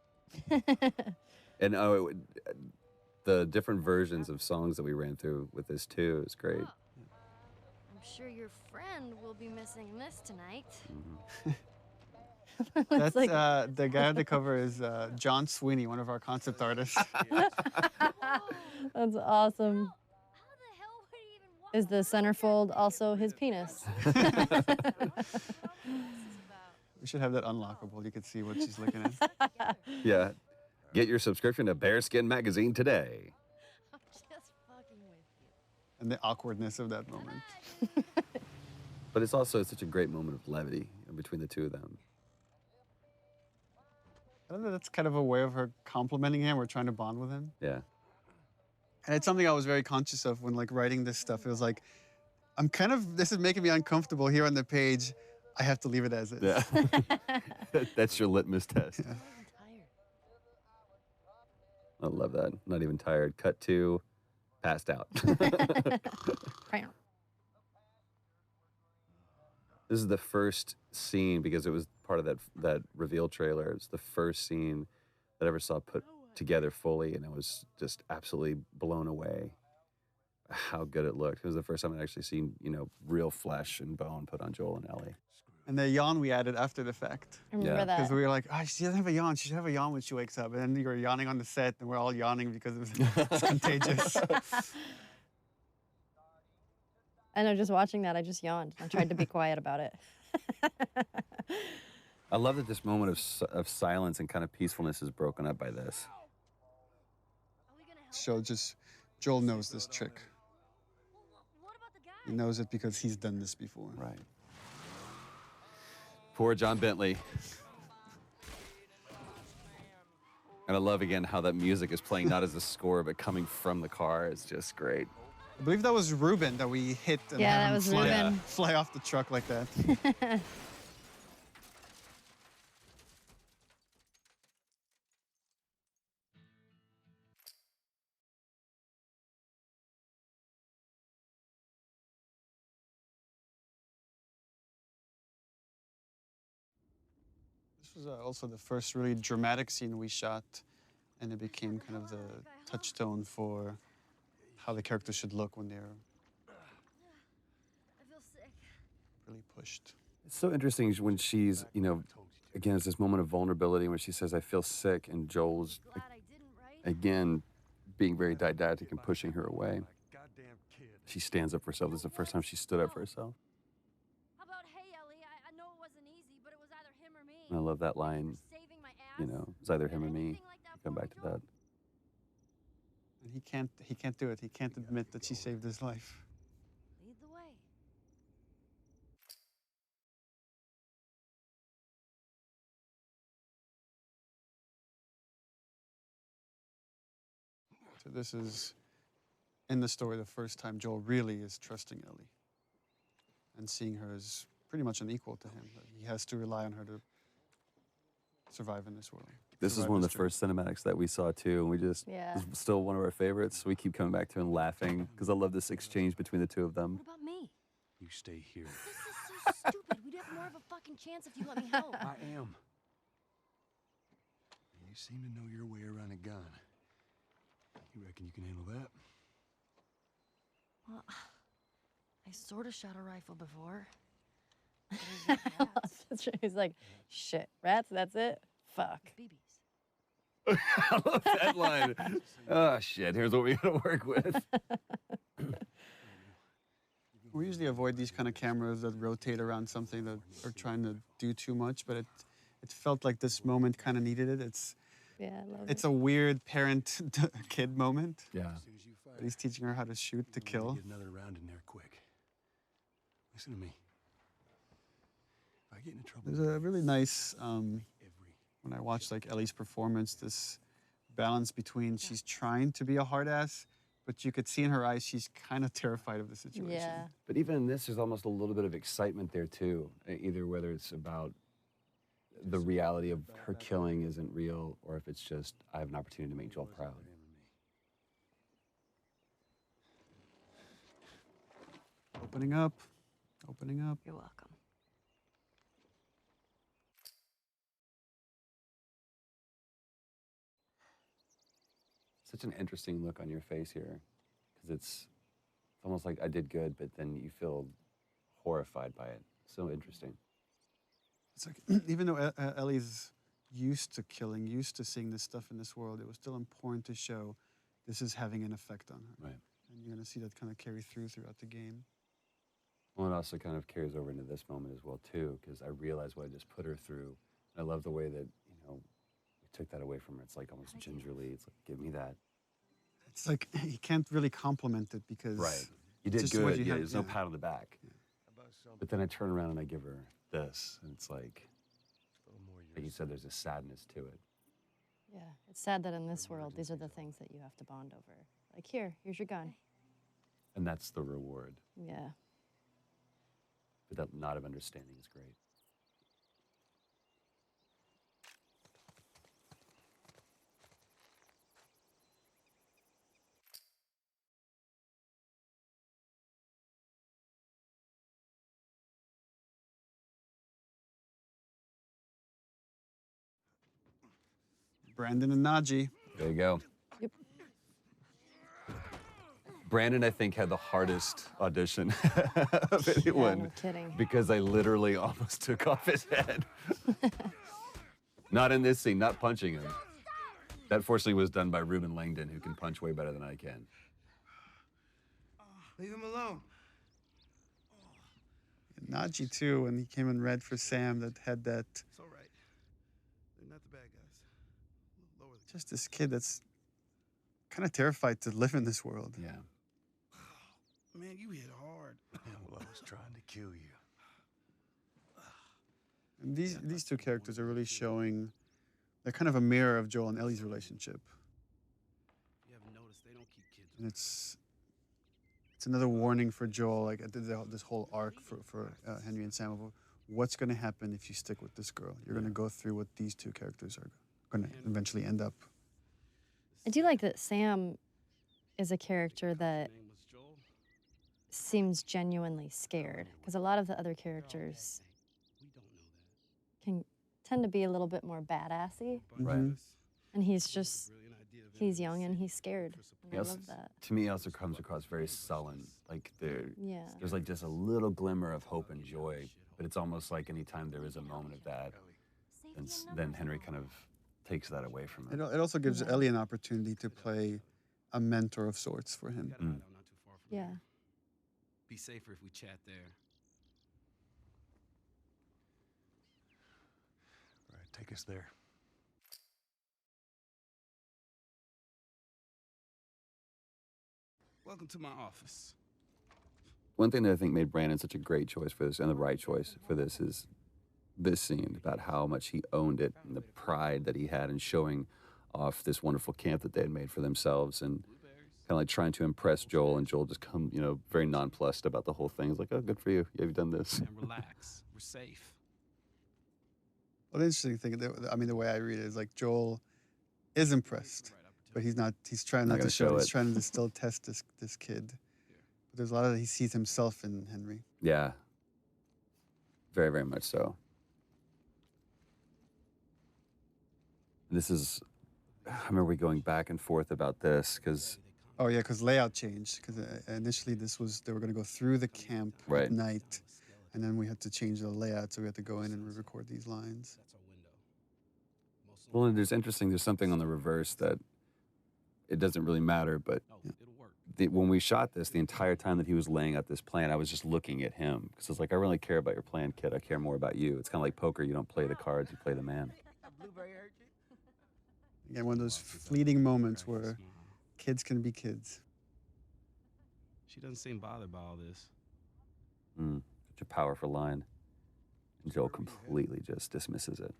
And the different versions of songs that we ran through with this too is great. I'm sure your friend will be missing this tonight. That's the guy on the cover is John Sweeney, one of our concept artists. That's awesome. Is the centerfold also his penis? We should have that unlockable. You could see what she's looking at. Yeah. Get your subscription to Bearskin Magazine today. I'm just fucking with you. And the awkwardness of that moment. But it's also such a great moment of levity between the two of them. I don't know, that's kind of a way of her complimenting him or trying to bond with him. Yeah. And it's something I was very conscious of when like writing this stuff. It was like, this is making me uncomfortable here on the page. I have to leave it as is. Yeah. That's your litmus test. Yeah. I love that. Not even tired. Cut to passed out. This is the first scene, because it was part of that reveal trailer. It's the first scene that I ever saw put together fully, and I was just absolutely blown away how good it looked. It was the first time I'd actually seen, real flesh and bone put on Joel and Ellie. And the yawn we added after the fact. I remember that. Because we were like, she doesn't have a yawn. She should have a yawn when she wakes up. And then you were yawning on the set, and we're all yawning because it's contagious. I know, just watching that, I just yawned. I tried to be quiet about it. I love that this moment of silence and kind of peacefulness is broken up by this. So Joel knows this trick. He knows it because he's done this before. Right. Poor John Bentley. And I love, again, how that music is playing not as a score, but coming from the car. It's just great. I believe that was Ruben that we hit and Yeah, had that him was fly, Ruben. fly off the truck like that. This was also the first really dramatic scene we shot, and it became kind of the touchstone for how the characters should look when they're I feel sick. really pushed. It's so interesting when she's, you know, again, it's this moment of vulnerability when she says, I feel sick, and Joel's, Glad I didn't, right? again, being very didactic and pushing her away. Goddamn kid. She stands up for herself. This is the first time she stood up for herself. How about, hey, Ellie, I know it wasn't easy, but it was either him or me. And I love that line, For saving my ass. you know, it's either him or me. Anything like that Come for back me, to Joel? that. And he can't do it. He can't admit that she saved his life. Lead the way. So this is, in the story, the first time Joel really is trusting Ellie and seeing her as pretty much an equal to him. That he has to rely on her to survive in this world. This is survive one of the this journey. first cinematics that we saw too, and we just, Yeah. it's still one of our favorites. We keep coming back to it and laughing, because I love this exchange between the two of them. What about me? You stay here. This is so stupid. We'd have more of a fucking chance if you let me help. I am. You seem to know your way around a gun. You reckon you can handle that? Well, I sort of shot a rifle before. He's like, shit, rats, that's it? Fuck. BBs. I love that line. Oh, shit, here's what we gotta work with. We usually avoid these kind of cameras that rotate around something that are trying to do too much, but it felt like this moment kind of needed it. Yeah, I love It's it. a weird parent-kid moment. Yeah. As soon as you fire, But he's teaching her how to shoot to we're gonna kill. Get another round in there quick. Listen to me. If I get into trouble, There's a really nice, every when I watched like Ellie's performance, this balance between she's trying to be a hard ass, but you could see in her eyes she's kind of terrified of the situation. Yeah. But even in this, there's almost a little bit of excitement there too. Either whether it's about the reality of her killing isn't real, or if it's just, I have an opportunity to make Joel proud. Opening up, opening up. You're welcome. Such an interesting look on your face here, because it's almost like I did good, but then you feel horrified by it. So interesting. It's like, even though Ellie's used to killing, used to seeing this stuff in this world, it was still important to show this is having an effect on her. Right. And you're going to see that kind of carry throughout the game. Well, it also kind of carries over into this moment as well too, because I realized what I just put her through. I love the way that, you know, we took that away from her. It's like almost gingerly. It's like, give me that. It's like, you can't really compliment it because... Right. You did just what good. you Yeah, had, there's no yeah. pat on the back. But then I turn around and I give her this, and it's like you said, there's a sadness to it. Yeah, it's sad that in this world, these are the things that you have to bond over. Like, here's your gun. And that's the reward. Yeah. But that knot of understanding is great. Brandon and Najee. There you go. Yep. Brandon, I think, had the hardest audition of anyone. no kidding. Because I literally almost took off his head. Not in this scene, not punching him. That fortunately was done by Ruben Langdon, who can punch way better than I can. Leave him alone. Najee too, when he came in red for Sam, that had that. It's all right. They're not the bad guys. Lower the Just this kid that's kind of terrified to live in this world. Yeah. Man, you hit hard. Well, I was trying to kill you. And these two characters are really showing. They're kind of a mirror of Joel and Ellie's relationship. You haven't noticed they don't keep kids. And it's another warning for Joel, like this whole arc for Henry and Sam. Of what's going to happen if you stick with this girl? You're going to go through what these two characters are going to eventually end up. I do like that Sam is a character that seems genuinely scared, because a lot of the other characters can tend to be a little bit more badassy. Right. And he's young and he's scared. And I love that. To me, he also comes across very sullen. Like Yeah. there's like just a little glimmer of hope and joy, but it's almost like anytime there is a moment of that, then Henry kind of takes that away from him. It also gives Ellie an opportunity to play a mentor of sorts for him. Yeah. Be safer if we chat there. All right, take us there. Welcome to my office. One thing that I think made Brandon such a great choice for this, and the right choice for this, is this scene about how much he owned it and the pride that he had in showing off this wonderful camp that they had made for themselves, and kind of like trying to impress Joel, and Joel just very nonplussed about the whole thing. He's like, oh, good for you. Yeah, you've done this. And relax. We're safe. Well, the interesting thing, the way I read it is like Joel is impressed, but he's not. He's trying not to show it. He's trying to still test this kid. But there's a lot of he sees himself in Henry. Yeah. Very, very much so. This is, I remember we going back and forth about this because. Oh yeah, because layout changed. Because initially they were going to go through the camp at night, and then we had to change the layout, so we had to go in and re-record these lines. Well, and there's something on the reverse that it doesn't really matter, but when we shot this, the entire time that he was laying out this plan, I was just looking at him because I was like, I really care about your plan, kid. I care more about you. It's kind of like poker. You don't play the cards, you play the man. Again, one of those fleeting moments where kids can be kids. She doesn't seem bothered by all this. Such a powerful line. And Joel completely just dismisses it.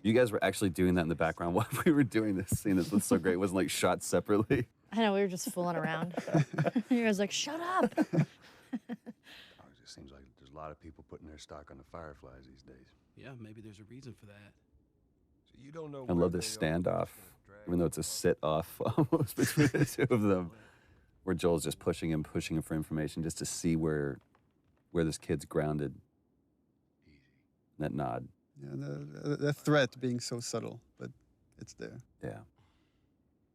You guys were actually doing that in the background while we were doing this scene. This was so great. It wasn't like shot separately. I know, we were just fooling around. You guys like, shut up. It just seems like there's a lot of people putting their stock on the Fireflies these days. Yeah, maybe there's a reason for that. So you don't know. I love this standoff, even though it's a sit-off almost between the two of them, where Joel's just pushing him for information just to see where this kid's grounded. That nod. Yeah, the threat being so subtle, but it's there. Yeah.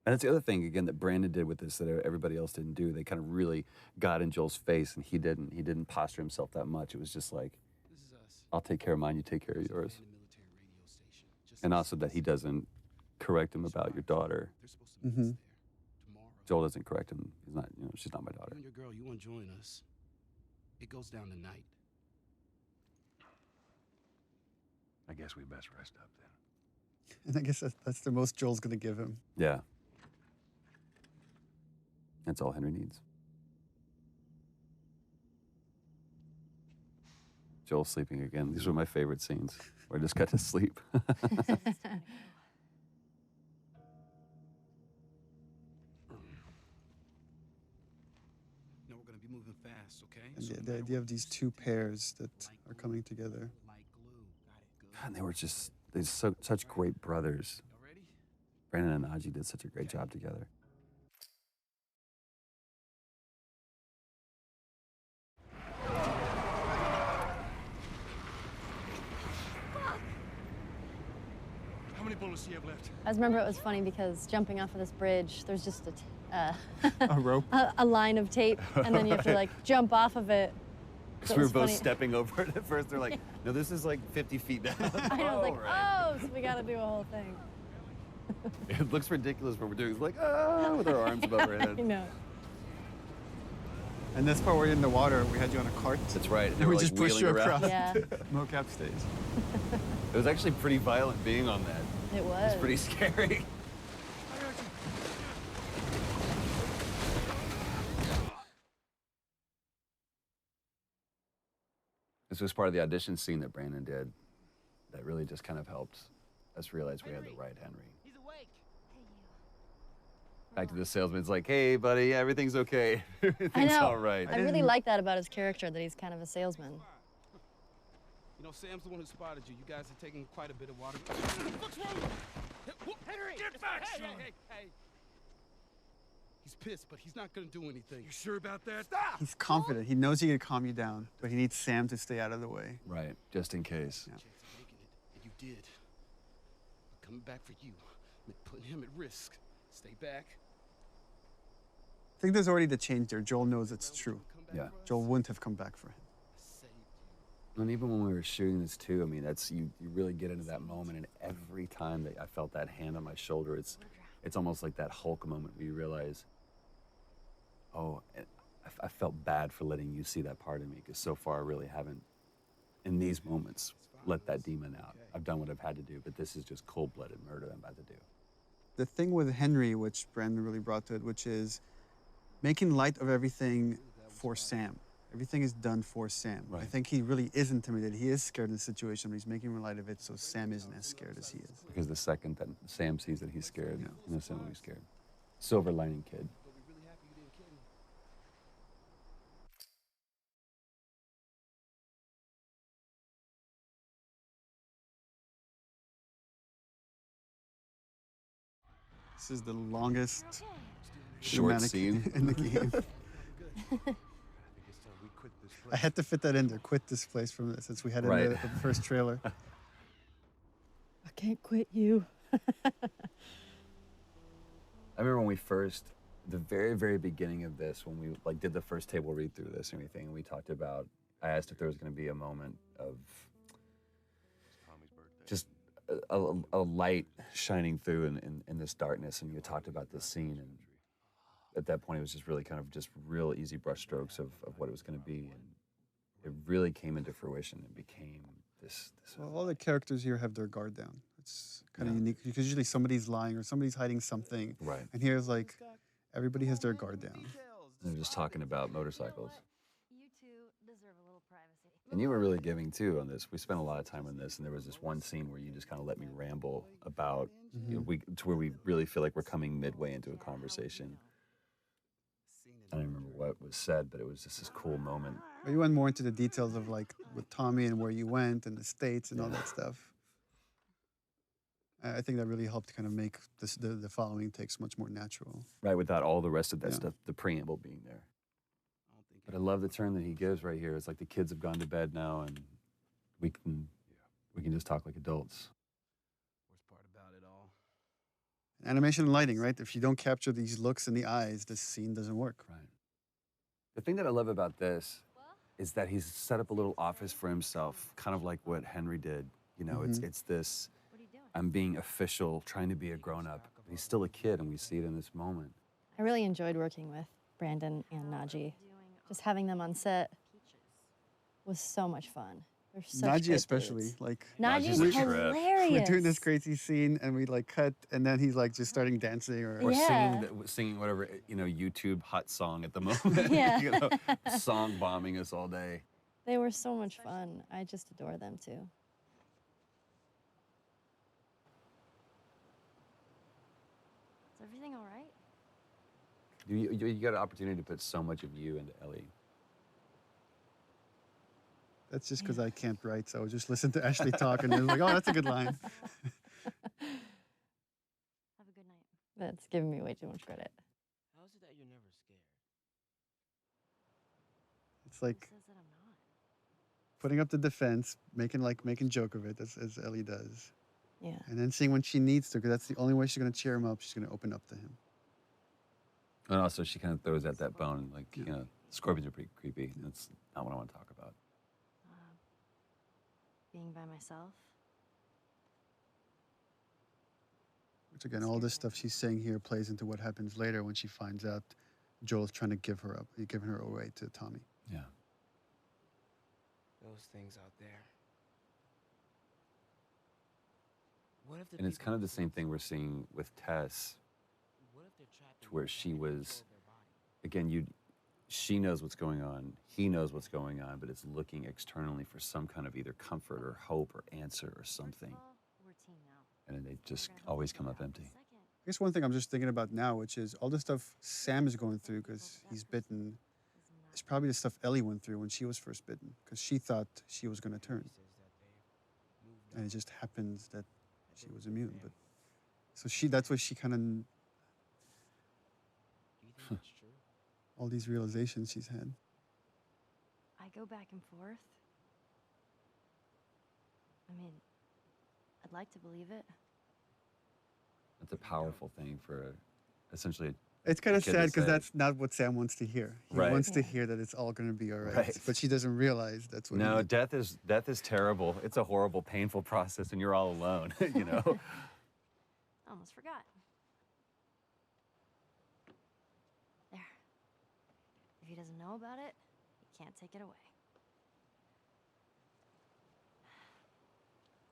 And that's the other thing, again, that Brandon did with this that everybody else didn't do. They kind of really got in Joel's face, and he didn't. He didn't posture himself that much. It was just like, I'll take care of mine, you take care of yours. And also that he doesn't correct him about your daughter. Mm-hmm. Joel doesn't correct him. He's not, she's not my daughter. You and your girl, you want to join us. It goes down tonight. I guess we best rest up then. And I guess that's the most Joel's going to give him. Yeah. That's all Henry needs. Joel sleeping again. These were my favorite scenes where I just got to sleep. No, we're going to be moving fast, okay? And the idea of these two pairs that are coming together. And they were such great brothers. Brandon and Najee did such a great job together. How many bullets do you have left? I just remember it was funny because jumping off of this bridge, there's just A rope? a line of tape, and then you have to like jump off of it. Because we were both stepping over it at first. They're like, no, this is like 50 feet down. I know, like, oh, so we got to do a whole thing. It looks ridiculous what we're doing. It's like, with our arms above our head. I know. And this part where you're in the water, we had you on a cart. That's right. And we just pushed you across Yeah. mocap stage. It was actually pretty violent being on that. It was. It was pretty scary. This was part of the audition scene that Brandon did that really just kind of helped us realize we had the right Henry. He's awake. Back to the salesman, it's like, hey, buddy, everything's okay. I Everything's know. all right. I really like that about his character, that he's kind of a salesman. You know, Sam's the one who spotted you. You guys are taking quite a bit of water. What's wrong? Henry! Get back, son! Hey. He's pissed, but he's not gonna do anything. You sure about that? Stop! He's confident. He knows he can calm you down, but he needs Sam to stay out of the way. Right, just in case. Yeah. Chance of making it, and you did. I'm coming back for you. I'm putting him at risk. Stay back. I think there's already the change there. Joel knows it's true. Yeah. Joel wouldn't have come back for him. And even when we were shooting this too, I mean, that's you really get into that moment, and every time that I felt that hand on my shoulder, it's almost like that Hulk moment where you realize, oh, I felt bad for letting you see that part of me, because so far I really haven't, in these moments, let that demon out. I've done what I've had to do, but this is just cold-blooded murder I'm about to do. The thing with Henry, which Brandon really brought to it, which is making light of everything for Sam. Everything is done for Sam. Right. I think he really is intimidated. He is scared in the situation, but he's making light of it so Sam isn't as scared as he is. Because the second that Sam sees that he's scared, Sam will be scared. Silver lining kid. This is the longest Short cinematic scene. in the game. I had to fit that in there. Quit this place from this, since we had it in the first trailer. I can't quit you. I remember when we first, the very, very beginning of this, when we did the first table read through this and everything, and we talked about, I asked if there was going to be a moment of just a light shining through in this darkness, and you talked about this scene, and at that point it was just really kind of just real easy brushstrokes of what it was going to be, and it really came into fruition and became this Well, all the characters here have their guard down. It's kind of unique, because usually somebody's lying or somebody's hiding something. Right. And here's like, everybody has their guard down. They're just talking about motorcycles. You two deserve a little privacy. And you were really giving too on this. We spent a lot of time on this, and there was this one scene where you just kind of let me ramble about, you know, to where we really feel like we're coming midway into a conversation. I don't remember what was said, but it was just this cool moment. But you went more into the details of like with Tommy and where you went and the States and all that stuff. I think that really helped kind of make this, the following takes much more natural. Right, without all the rest of that stuff, the preamble being there. But I love the turn that he gives right here. It's like the kids have gone to bed now, and we can just talk like adults. Worst part about it all. Animation and lighting, right? If you don't capture these looks in the eyes, this scene doesn't work. Right. The thing that I love about this is that he's set up a little office for himself, kind of like what Henry did. You know, it's this, I'm being official, trying to be a grown-up. But he's still a kid, and we see it in this moment. I really enjoyed working with Brandon and Najee. Just having them on set was so much fun. They're such Najee great especially, dudes. like Najee's a trip. hilarious. we're doing this crazy scene and we like cut and then he's like just starting dancing or Yeah. singing whatever, you know, YouTube hot song at the moment. Yeah. You know, song bombing us all day. They were so much fun. I just adore them too. Is everything all right? You got an opportunity to put so much of you into Ellie. That's just because I can't write, so I just listen to Ashley talk and it was like, oh, that's a good line. Have a good night. That's giving me way too much credit. How is it that you're never scared? It's like Who says that I'm not? putting up the defense, making joke of it, as Ellie does. Yeah. And then seeing when she needs to, because that's the only way she's going to cheer him up. She's going to open up to him. And also, she kind of throws at that bone, like, you know, scorpions are pretty creepy. That's not what I want to talk about. Being by myself. Which again, all this stuff she's saying here plays into what happens later when she finds out Joel's trying to give her up, giving her away to Tommy. Yeah. Those things out there. What if the And it's people kind of the who same live thing we're seeing with Tess, What if they're trapped to in where one she body and was, control their body? again, she knows what's going on, he knows what's going on, but it's looking externally for some kind of either comfort or hope or answer or something. We're a team now. And then they just We're gonna always help come each up other out. empty. Second, I guess one thing I'm just thinking about now, which is all the stuff Sam is going through because he's bitten, is probably the stuff Ellie went through when she was first bitten, because she thought she was going to turn. And it just happens that she was immune. But so that's what she kind of, Do you think that's true? all these realizations she's had. I go back and forth. I mean, I'd like to believe it. That's a powerful thing for essentially. It's kind of kid to sad because say. that's not what Sam wants to hear. He Right. wants to Yeah. hear that it's all going to be all right. Right. But she doesn't realize that's what No, he death is terrible. It's a horrible, painful process, and you're all alone. You know. I almost forgot. There. If he doesn't know about it, he can't take it away.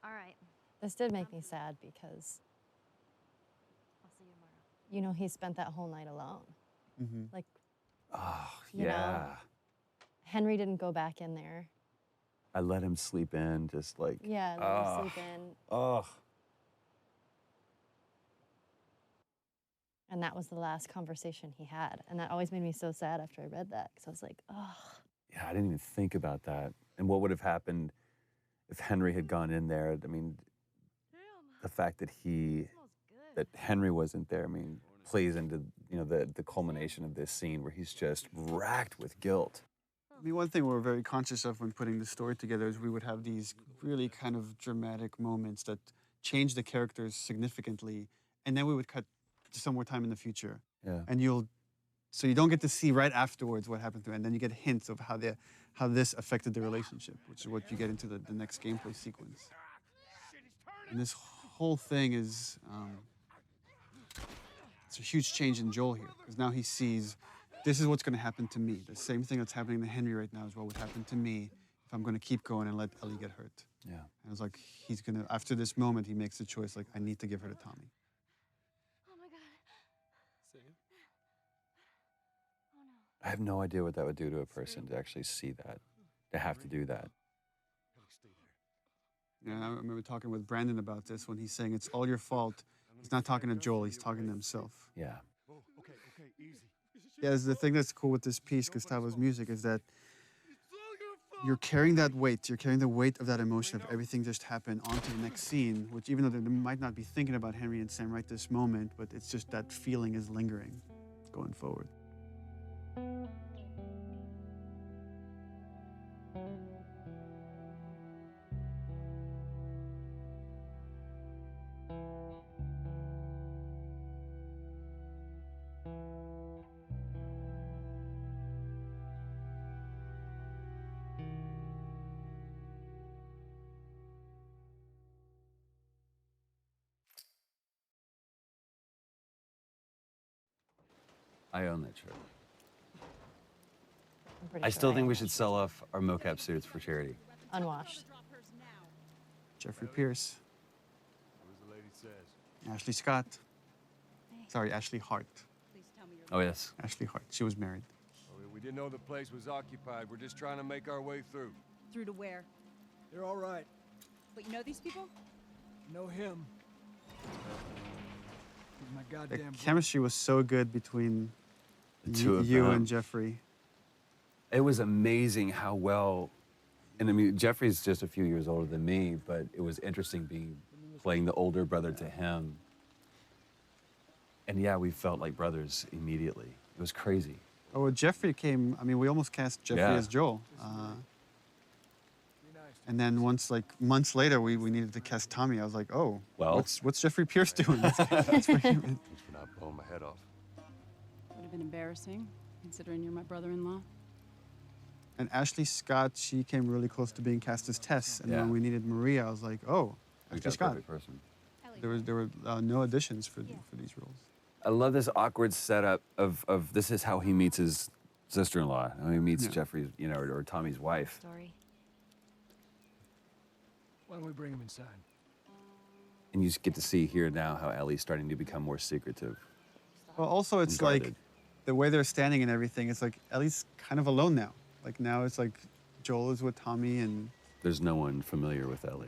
All right. This did make me sad because, I'll see you tomorrow. you know, he spent that whole night alone. Mm-hmm. Like, Oh You know. yeah. Henry didn't go back in there. I let him sleep in, just like. Yeah, let Oh. him sleep in. Oh. And that was the last conversation he had. And that always made me so sad after I read that, because I was like, oh. Yeah, I didn't even think about that. And what would have happened if Henry had gone in there? I mean, the fact that that Henry wasn't there, I mean, plays into, the culmination of this scene where he's just racked with guilt. I mean, one thing we're very conscious of when putting the story together is we would have these really kind of dramatic moments that change the characters significantly, and then we would cut to some more time in the future. Yeah. And so you don't get to see right afterwards what happened to it, and then you get hints of how this affected the relationship, which is what you get into the next gameplay sequence. And this whole thing is, it's a huge change in Joel here, because now he sees, this is what's going to happen to me. The same thing that's happening to Henry right now is what would happen to me if I'm going to keep going and let Ellie get hurt. Yeah. And it's like, after this moment, he makes the choice, like, I need to give her to Tommy. Oh my god. Sam? Oh no. I have no idea what that would do to a person to actually see that, to have to do that. Yeah, I remember talking with Brandon about this when he's saying it's all your fault. He's not talking to Joel, he's talking to himself. Yeah. Okay, easy. Yeah, the thing that's cool with this piece, Gustavo's music, is that you're carrying that weight. You're carrying the weight of that emotion of everything just happened onto the next scene, which even though they might not be thinking about Henry and Sam right this moment, but it's just that feeling is lingering going forward. I own that shirt. I'm pretty I sure still think we own should it. sell off our mocap suits for charity. Unwashed. Jeffrey Pierce, What the lady says. Ashley Scott. Sorry, Ashley Hart. Oh, yes. Ashley Hart. She was married. We didn't know the place was occupied. We're just trying to make our way through. Through to where? They're all right. But you know these people? Know him. He's my The goddamn chemistry was so good between The two of you them. and Jeffrey. It was amazing how well, and I mean, Jeffrey's just a few years older than me, but it was interesting playing the older brother to him. And yeah, we felt like brothers immediately. It was crazy. Oh, well, Jeffrey came, I mean, we almost cast Jeffrey Yeah. as Joel. And then once, like, months later, we needed to cast Tommy. I was like, oh, Well. what's Jeffrey Pierce doing? That's for him. Thanks for not blowing my head off. Would have been embarrassing, considering you're my brother-in-law. And Ashley Scott, she came really close to being cast as Tess. And Yeah. when we needed Maria, I was like, oh, We Ashley got the Scott. perfect person. There were no auditions for these roles. I love this awkward setup of this is how he meets his sister-in-law. How he meets Jeffrey's, you know, or Tommy's wife. Story. Why don't we bring him inside? And you just get to see here now how Ellie's starting to become more secretive. Well, also it's like the way they're standing and everything. It's like Ellie's kind of alone now. Like now it's like Joel is with Tommy and there's no one familiar with Ellie.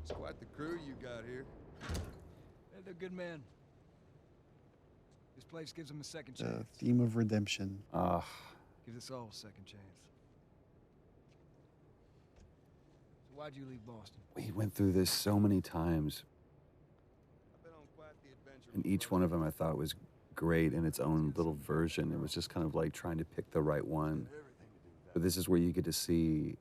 It's quite the crew you got here. They're good men. This place gives them a second the chance. theme of redemption. Gives us all a second chance. So why'd you leave Boston? We went through this so many times. And each one of them I thought was great in its own little version. It was just kind of like trying to pick the right one. But this is where you get to see.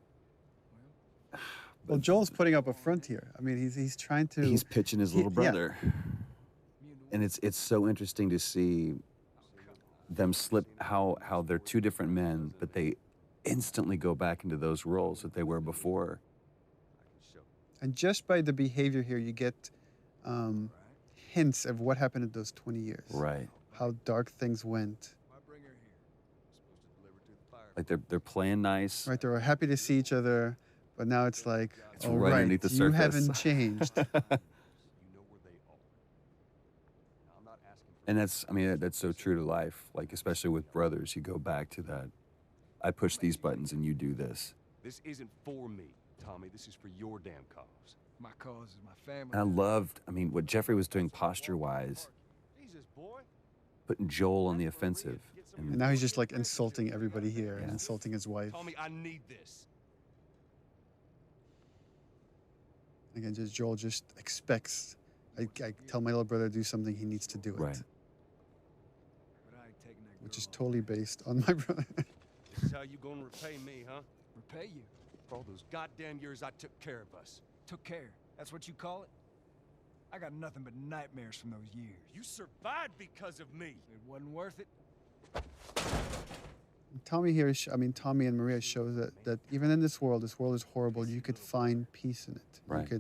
Well, Joel's putting up a front here. I mean, he's trying to. He's pitching his little brother. Yeah. And it's so interesting to see them slip how they're two different men, but they instantly go back into those roles that they were before. And just by the behavior here, you get hints of what happened in those 20 years. Right. How dark things went. Like they're playing nice. Right, they were happy to see each other, but now it's like, it's right underneath the surface. You haven't changed. And that's, I mean, that's so true to life. Like, especially with brothers, you go back to that. I push these buttons and you do this. This isn't for me, Tommy. This is for your damn cause. My cause is my family. And I loved, I mean, what Jeffrey was doing posture-wise, putting Joel on the offensive. And now he's just like insulting everybody here and insulting his wife. Tommy, I need this. Again, just Joel just expects. I tell my little brother to do something, he needs to do it. Right. Which is totally based on my brother. This is how you gonna repay me, huh? Repay you? For all those goddamn years I took care of us. Took care? That's what you call it? I got nothing but nightmares from those years. You survived because of me. It wasn't worth it. Tommy here, Tommy and Maria show that even in this world is horrible. You could find peace in it. Right.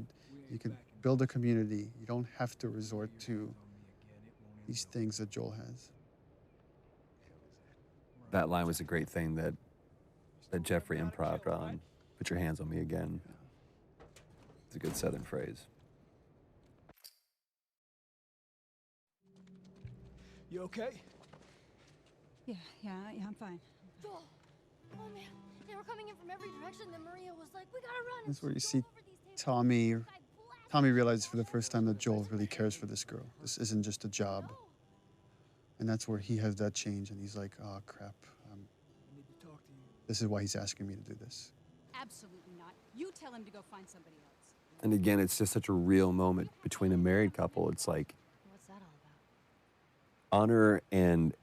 You could build a community. You don't have to resort to these things that Joel has. That line was a great thing that Jeffrey improv'd on. Put your hands on me again. It's a good Southern phrase. You okay? Yeah, I'm fine. Joel! Oh man, they were coming in from every direction. Then Maria was like, "We gotta run." That's where you see Tommy. Tommy realizes for the first time that Joel really cares for this girl. This isn't just a job. And that's where he has that change, and he's like, "Oh crap! This is why he's asking me to do this." Absolutely not. You tell him to go find somebody else. And again, it's just such a real moment between a married couple. It's like What's that all about? honor and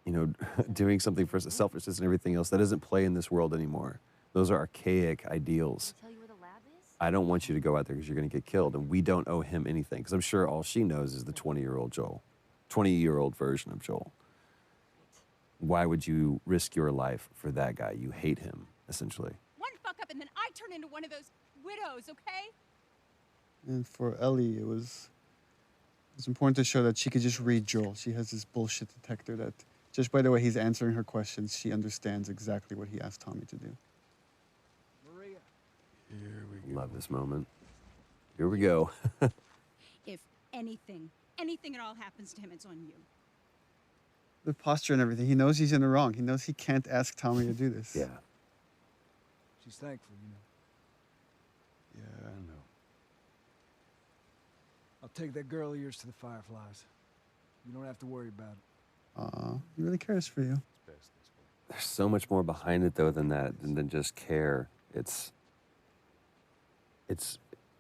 you know, doing something for selfishness and everything else, that doesn't play in this world anymore. Those are archaic ideals. Tell you where the lab is? I don't want you to go out there because you're going to get killed, and we don't owe him anything. Because I'm sure all she knows is the 20-year-old Joel, 20-year-old version of Joel. Why would you risk your life for that guy? You hate him, essentially. One fuck up and then I turn into one of those widows, okay? And for Ellie, it was important to show that she could just read Joel. She has this bullshit detector that, just by the way he's answering her questions, she understands exactly what he asked Tommy to do. Maria. Here we go. Love this moment. Here we go. If anything at all happens to him, it's on you. The posture and everything. He knows he's in the wrong. He knows he can't ask Tommy to do this. Yeah. She's thankful, you know. Yeah, I know. I'll take that girl of yours to the Fireflies. You don't have to worry about it. Aw, he really cares for you. There's so much more behind it, though, than just care. It's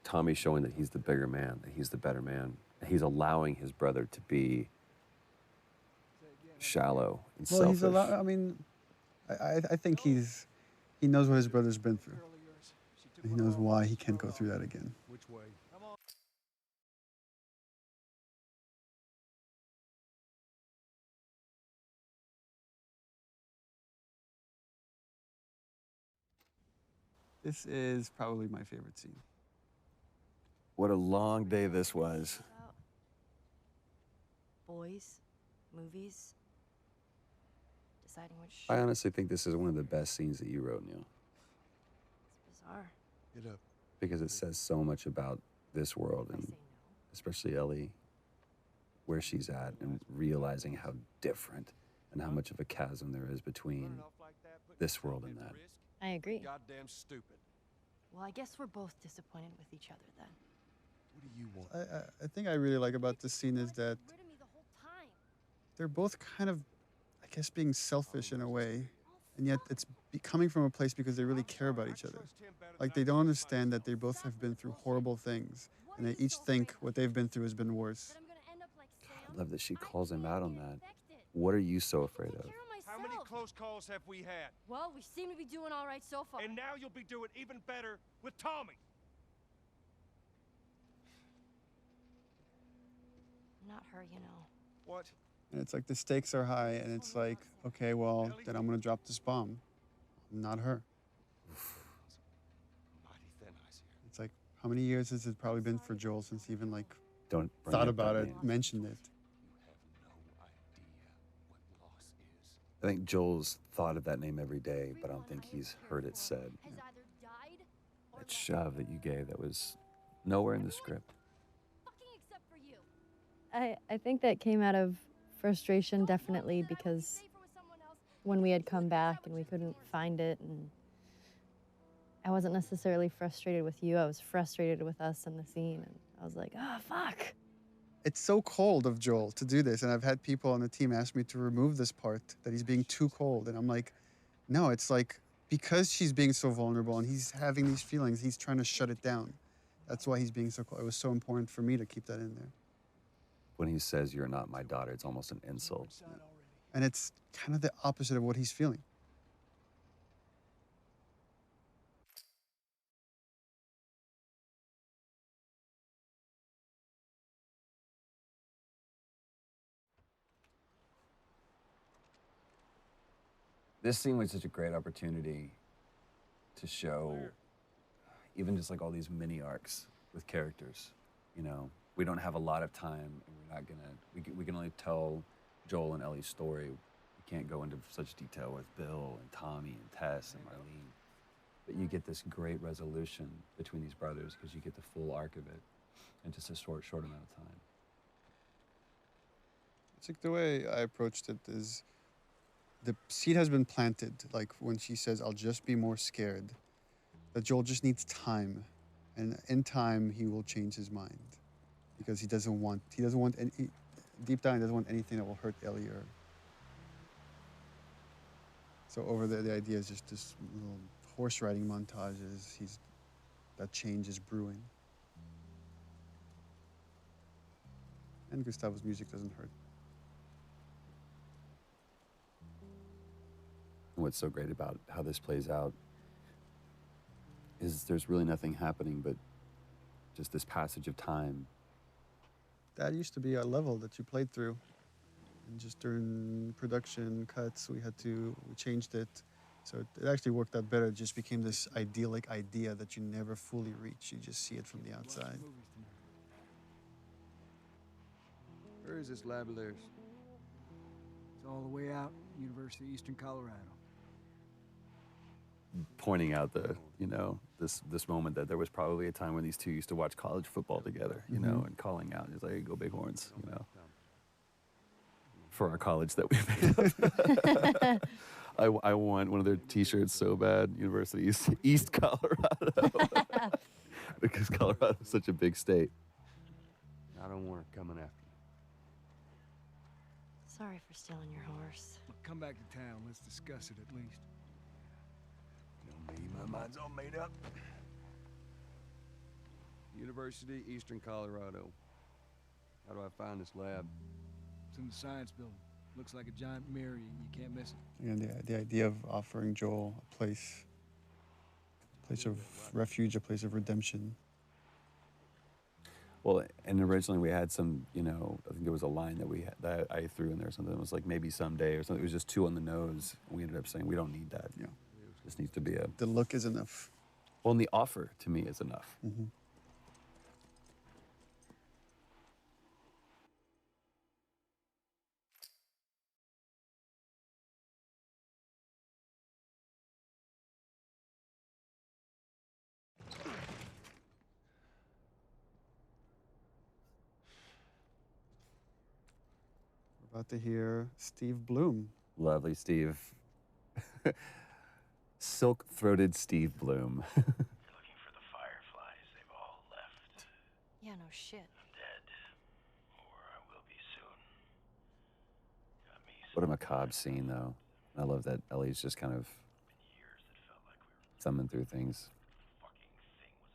Tommy showing that he's the bigger man, that he's the better man. He's allowing his brother to be shallow and selfish. I think he knows what his brother's been through. And he knows why he can't go through that again. Which way? This is probably my favorite scene. What a long day this was. Boys, movies, deciding which. I honestly think this is one of the best scenes that you wrote, Neil. It's bizarre. Get up. Because it says so much about this world and especially Ellie, where she's at and realizing how different and how much of a chasm there is between this world and that. I agree. Goddamn stupid. Well, I guess we're both disappointed with each other then. What do you want? I think I really like about this scene is that they're both kind of, I guess, being selfish in a way, and yet it's coming from a place because they really care about each other. Like, they don't understand that they both have been through horrible things, and they each think what they've been through has been worse. I love that she calls him out on that. What are you so afraid of? How many close calls have we had? Well, we seem to be doing all right so far. And now you'll be doing even better with Tommy. Not her, you know. What? And it's like the stakes are high, and it's like, okay, well, then I'm gonna drop this bomb. Not her. Mighty thin ice here. It's like, how many years has it probably been for Joel since he even like Don't bring thought up about that it, name. mentioned it? I think Joel's thought of that name every day, but I don't think he's heard it said. That shove that you gave that was nowhere in the script. I think that came out of frustration, definitely, because when we had come back and we couldn't find it, and I wasn't necessarily frustrated with you, I was frustrated with us in the scene, and I was like, oh, fuck. It's so cold of Joel to do this, and I've had people on the team ask me to remove this part, that he's being too cold, and I'm like, no, it's like, because she's being so vulnerable and he's having these feelings, he's trying to shut it down. That's why he's being so cold. It was so important for me to keep that in there. When he says, "You're not my daughter," it's almost an insult. And it's kind of the opposite of what he's feeling. This scene was such a great opportunity to show even just like all these mini arcs with characters. You know, we don't have a lot of time, and we're not gonna, we can only tell Joel and Ellie's story. We can't go into such detail with Bill and Tommy and Tess and Marlene. But you get this great resolution between these brothers because you get the full arc of it in just a short amount of time. It's like the way I approached it is the seed has been planted. Like when she says, I'll just be more scared, that Joel just needs time. And in time, he will change his mind because he doesn't want any, deep down, he doesn't want anything that will hurt Ellie or. So over there, the idea is just this little horse riding montages. That change is brewing. And Gustavo's music doesn't hurt. What's so great about how this plays out is there's really nothing happening but just this passage of time. That used to be a level that you played through. And just during production cuts, we changed it. So it actually worked out better. It just became this idyllic idea that you never fully reach. You just see it from the outside. Where is this lab of theirs? It's all the way out, University of Eastern Colorado. Pointing out this moment that there was probably a time when these two used to watch college football together, you know, and calling out, it's like, go Bighorns, you know, for our college that we made up. I want one of their t-shirts so bad, University East Colorado, because Colorado is such a big state. I don't want her coming after me. Sorry for stealing your horse. Well, come back to town. Let's discuss it at least. You know me, my mind's all made up. University, Eastern Colorado. How do I find this lab? It's in the science building. Looks like a giant mirror. You can't miss it. And the idea of offering Joel a place of refuge, a place of redemption. Well, and originally we had some, you know, I think there was a line that I threw in there, something that was like maybe someday or something. It was just too on the nose. And we ended up saying we don't need that. Yeah. This needs to be The look is enough. Well, and the offer to me is enough. Mm-hmm. We're about to hear Steve Bloom. Lovely Steve. Silk-throated Steve Bloom. Looking for the fireflies. They've all left. Yeah, no shit. I'm dead. Or I will be soon. Got me What a macabre scene, though. I love that Ellie's just kind of thumbing through things.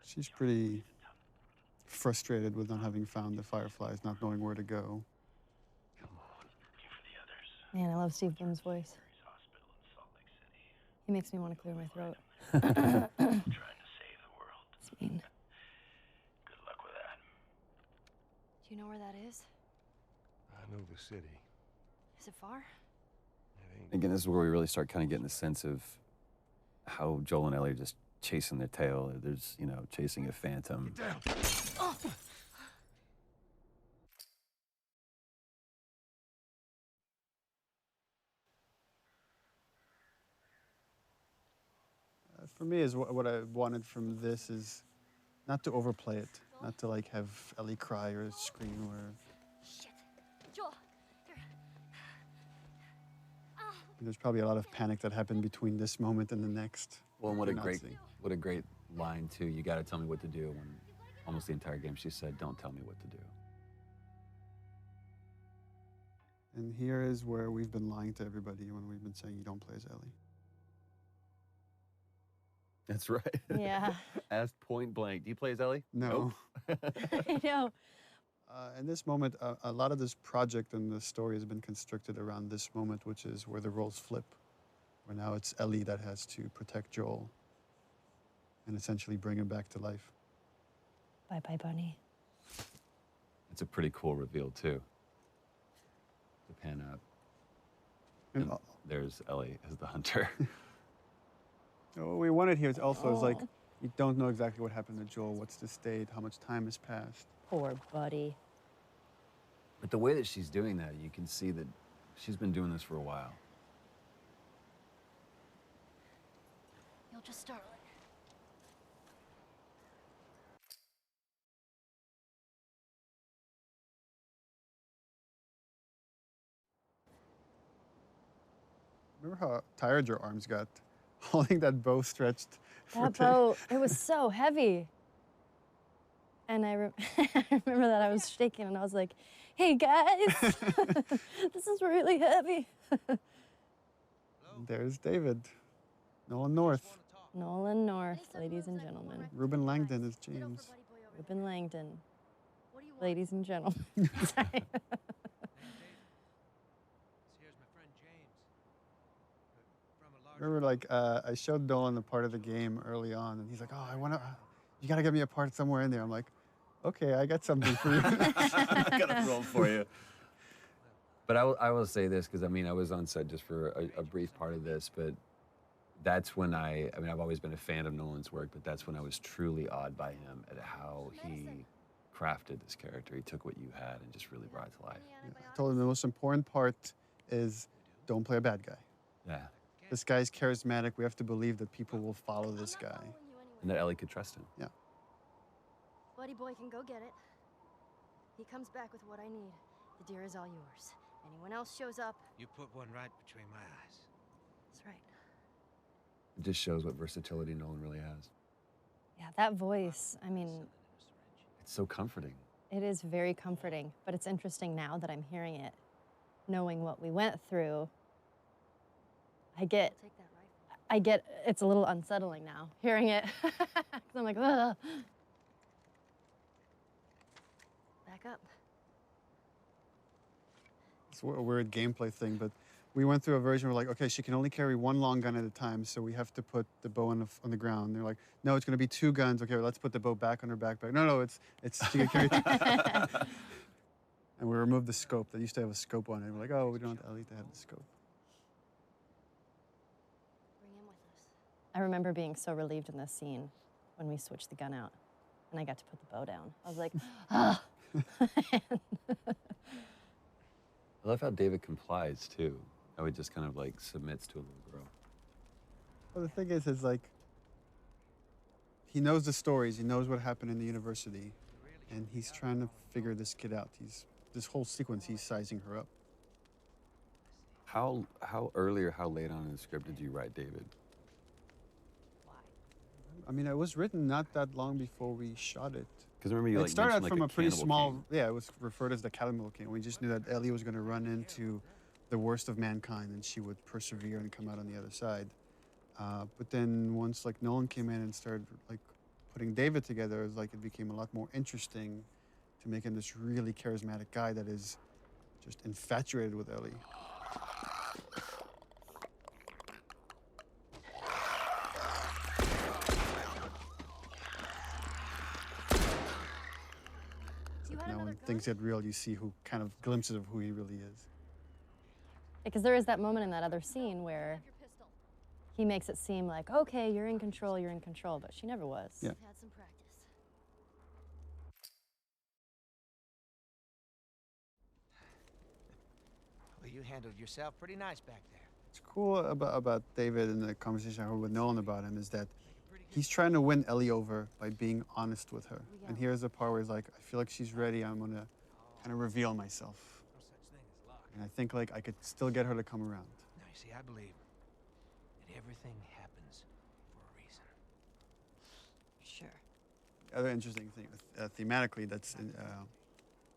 She's pretty frustrated with not having found the fireflies, not knowing where to go. Man, I love Steve Bloom's voice. He makes me want to clear my throat. Trying to save the world. It's mean. Good luck with that. Do you know where that is? I know the city. Is it far? Again, this is where we really start kind of getting the sense of how Joel and Ellie are just chasing their tail. There's, you know, chasing a phantom. Oh. For me, is what I wanted from this is not to overplay it, not to like have Ellie cry or scream or. Shit. Joel. Here. There's probably a lot of panic that happened between this moment and the next. Well, and what You're not a great line too. You got to tell me what to do. When almost the entire game she said, "Don't tell me what to do." And here is where we've been lying to everybody when we've been saying you don't play as Ellie. That's right. Yeah. Asked point blank. Do you play as Ellie? No. Nope. I know. In this moment, a lot of this project and the story has been constructed around this moment, which is where the roles flip, where now it's Ellie that has to protect Joel and essentially bring him back to life. Bye-bye, Bunny. It's a pretty cool reveal too. To pan up. And there's Ellie as the hunter. What we wanted here is also is like, you don't know exactly what happened to Joel, what's the state, how much time has passed. Poor buddy. But the way that she's doing that, you can see that she's been doing this for a while. You'll just start. Remember how tired your arms got holding that bow stretched? That bow, it was so heavy. And I remember that I was shaking and I was like, hey guys, this is really heavy. There's David. Nolan North. Nolan North, ladies and gentlemen. Ruben Langdon is James. Ruben Langdon, ladies and gentlemen. Sorry. Remember, like, I showed Nolan a part of the game early on, and he's like, oh, you gotta get me a part somewhere in there. I'm like, okay, I got something for you. I got a role for you. But I will say this, because I mean, I was on set just for a brief part of this, but that's when I mean, I've always been a fan of Nolan's work, but that's when I was truly awed by him at how he crafted this character. He took what you had and just really brought it to life. Yeah. I told him the most important part is don't play a bad guy. Yeah. This guy's charismatic. We have to believe that people will follow this guy. And that Ellie could trust him. Yeah. Buddy boy can go get it. He comes back with what I need. The deer is all yours. Anyone else shows up. You put one right between my eyes. That's right. It just shows what versatility Nolan really has. Yeah, that voice, I mean. It's so comforting. It is very comforting, but it's interesting now that I'm hearing it, knowing what we went through. I get, it's a little unsettling now, hearing it. 'Cause I'm like, ugh. Back up. It's a weird gameplay thing, but we went through a version where like, okay, she can only carry one long gun at a time, so we have to put the bow on the ground. They're like, no, it's gonna be 2 guns. Okay, well, let's put the bow back on her backpack. No, it's she can carry. And we removed the scope. They used to have a scope on it. We're like, oh, we don't want Ellie to have the scope. Bring him with us. I remember being so relieved in this scene when we switched the gun out. And I got to put the bow down. I was like, ah. I love how David complies too. How he just kind of like submits to a little girl. Well, the thing is like, he knows the stories, he knows what happened in the university, and he's trying to figure this kid out. This whole sequence, he's sizing her up. How early or how late on in the script did you write David? I mean, it was written not that long before we shot it. Because remember you it like started out mentioned, from like, a pretty cannibal small, king. yeah, it was referred as the cannibal king. We just knew that Ellie was going to run into the worst of mankind and she would persevere and come out on the other side. But then once like Nolan came in and started like putting David together, it was like it became a lot more interesting to make him this really charismatic guy that is just infatuated with Ellie. Now when things get real, you see who kind of glimpses of who he really is. Because there is that moment in that other scene where he makes it seem like, okay, you're in control, but she never was. Yeah. Had some practice. Well, you handled yourself pretty nice back there. What's cool about David and the conversation I had with Nolan about him is that he's trying to win Ellie over by being honest with her. And here's the part where he's like, I feel like she's ready. I'm gonna kind of reveal myself. And I think like I could still get her to come around. Now, you see, I believe that everything happens for a reason. Sure. The other interesting thing, thematically, that's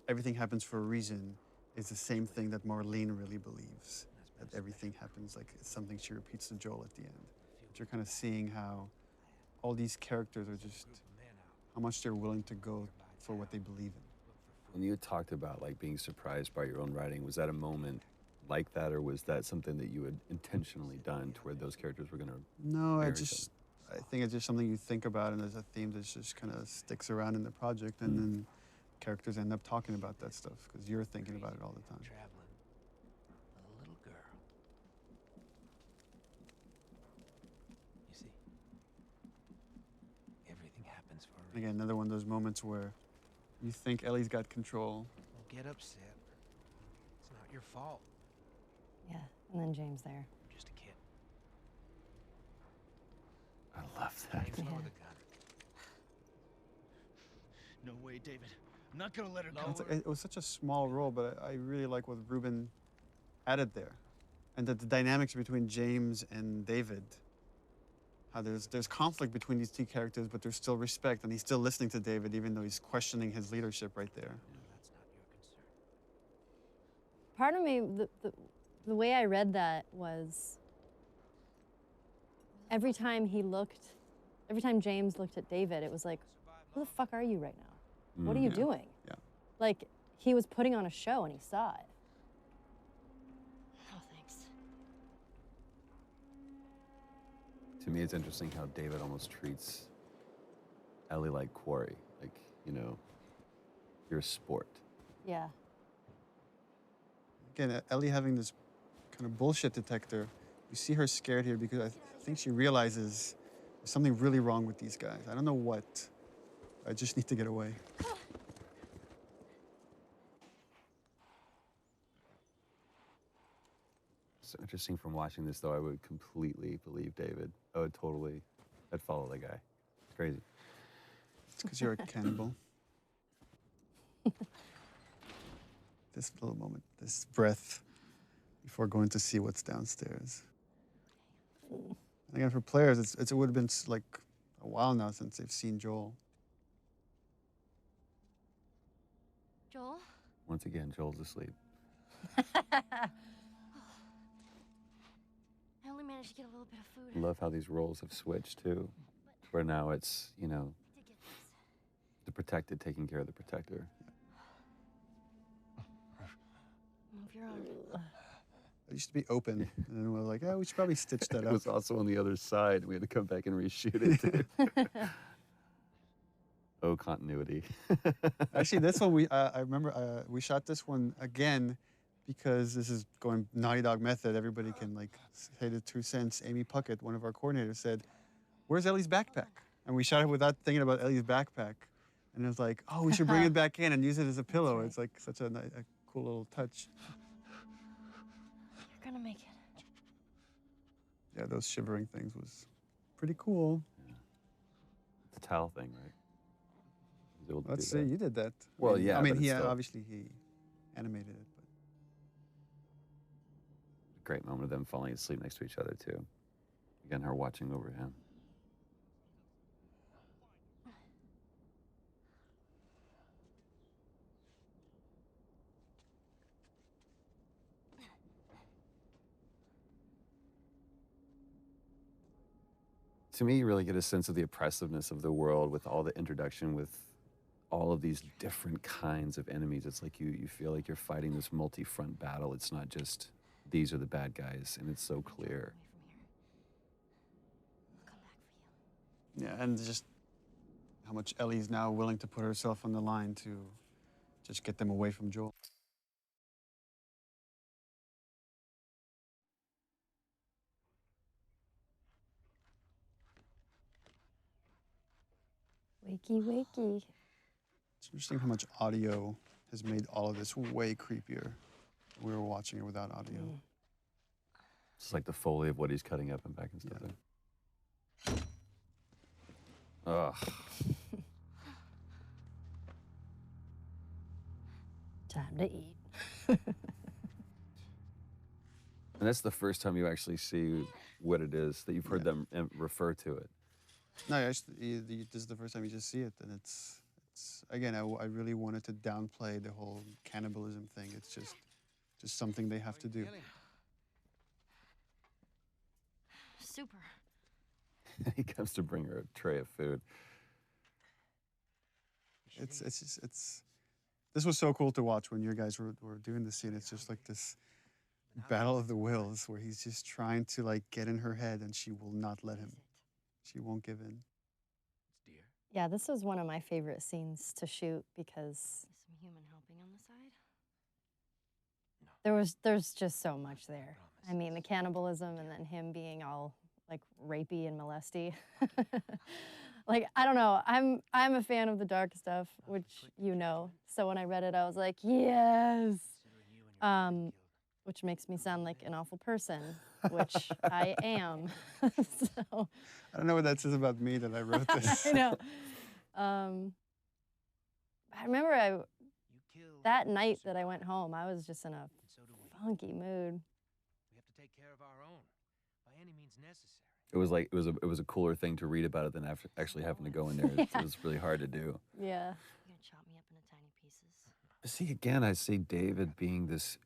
everything happens for a reason is the same thing that Marlene really believes. That everything happens, like it's something she repeats to Joel at the end. But you're kind of seeing how all these characters are just, how much they're willing to go for what they believe in. When you talked about like being surprised by your own writing, was that a moment like that, or was that something that you had intentionally done to where those characters were going to? No, I think it's just something you think about, and there's a theme that just kind of sticks around in the project, and then characters end up talking about that stuff because you're thinking about it all the time. Traveling with a little girl. You see, everything happens for a reason. Again, another one of those moments where you think Ellie's got control. Don't get upset. It's not your fault. Yeah, and then James there. You're just a kid. I love that. James, lower the gun. No way, David. I'm not gonna let her go. It was such a small role, but I really like what Ruben added there. And that the dynamics between James and David, how there's conflict between these two characters, but there's still respect, and he's still listening to David, even though he's questioning his leadership right there. Part of me, the way I read that was every time James looked at David, it was like, who the fuck are you right now? What are you doing? Yeah. Like, he was putting on a show and he saw it. Oh, thanks. To me, it's interesting how David almost treats Ellie like quarry, like, you know, you're a sport. Yeah. Again, Ellie having this kind of bullshit detector, you see her scared here because I think she realizes there's something really wrong with these guys. I don't know what. I just need to get away. So interesting from watching this, though, I would completely believe David. I'd follow the guy. It's crazy. It's because you're a cannibal. This little moment, this breath before going to see what's downstairs. And again, for players, it would have been like a while now since they've seen Joel. Joel? Once again, Joel's asleep. I only managed to get a little bit of food. I love how these roles have switched, too, where now it's, you know, the protected taking care of the protector. Move your arm. It used to be open, and then we're like, we should probably stitch that up. It was also on the other side. We had to come back and reshoot it, too. Oh, continuity. Actually, this one, I remember we shot this one again because this is going Naughty Dog method. Everybody can like say the 2 cents. Amy Puckett, one of our coordinators, said, "Where's Ellie's backpack?" And we shot it without thinking about Ellie's backpack. And it was like, oh, we should bring it back in and use it as a pillow. It's like such a cool little touch. You're gonna make it. Yeah, those shivering things was pretty cool. Yeah. The towel thing, right? He was able to Let's do see, that. you did that. Well, yeah, I mean, but it's still obviously he animated it. But. Great moment of them falling asleep next to each other, too. Again, her watching over him. To me, you really get a sense of the oppressiveness of the world with all the introduction with all of these different kinds of enemies. It's like you feel like you're fighting this multi-front battle. It's not just these are the bad guys, and it's so clear. Yeah, and just how much Ellie's now willing to put herself on the line to just get them away from Joel. Wakey, wakey. It's interesting how much audio has made all of this way creepier. We were watching it without audio. It's like the Foley of what he's cutting up and back and stuff. Yeah. Ugh. Time to eat. And that's the first time you actually see what it is that you've heard them refer to it. No, actually, this is the first time you just see it, and it's again, I really wanted to downplay the whole cannibalism thing. It's just something they have to do. Super. He comes to bring her a tray of food. This was so cool to watch when you guys were doing the scene. It's just like this battle of the wills where he's just trying to like get in her head, and she will not let him. She won't give in. Yeah, this was one of my favorite scenes to shoot because Some human helping on the side? there's just so much there. I mean, the cannibalism and then him being all like rapey and molesty. Like, I don't know. I'm a fan of the dark stuff, which you know. So when I read it, I was like, yes. Which makes me sound like an awful person, which I am. So I don't know what that says about me that I wrote this. I know. I remember that night that I went home, I was just in a funky mood. We have to take care of our own, by any means necessary. It was like it was a cooler thing to read about it than actually having to go in there. It was really hard to do. Yeah. You're gonna chop me up into tiny pieces. See, again, I see David being this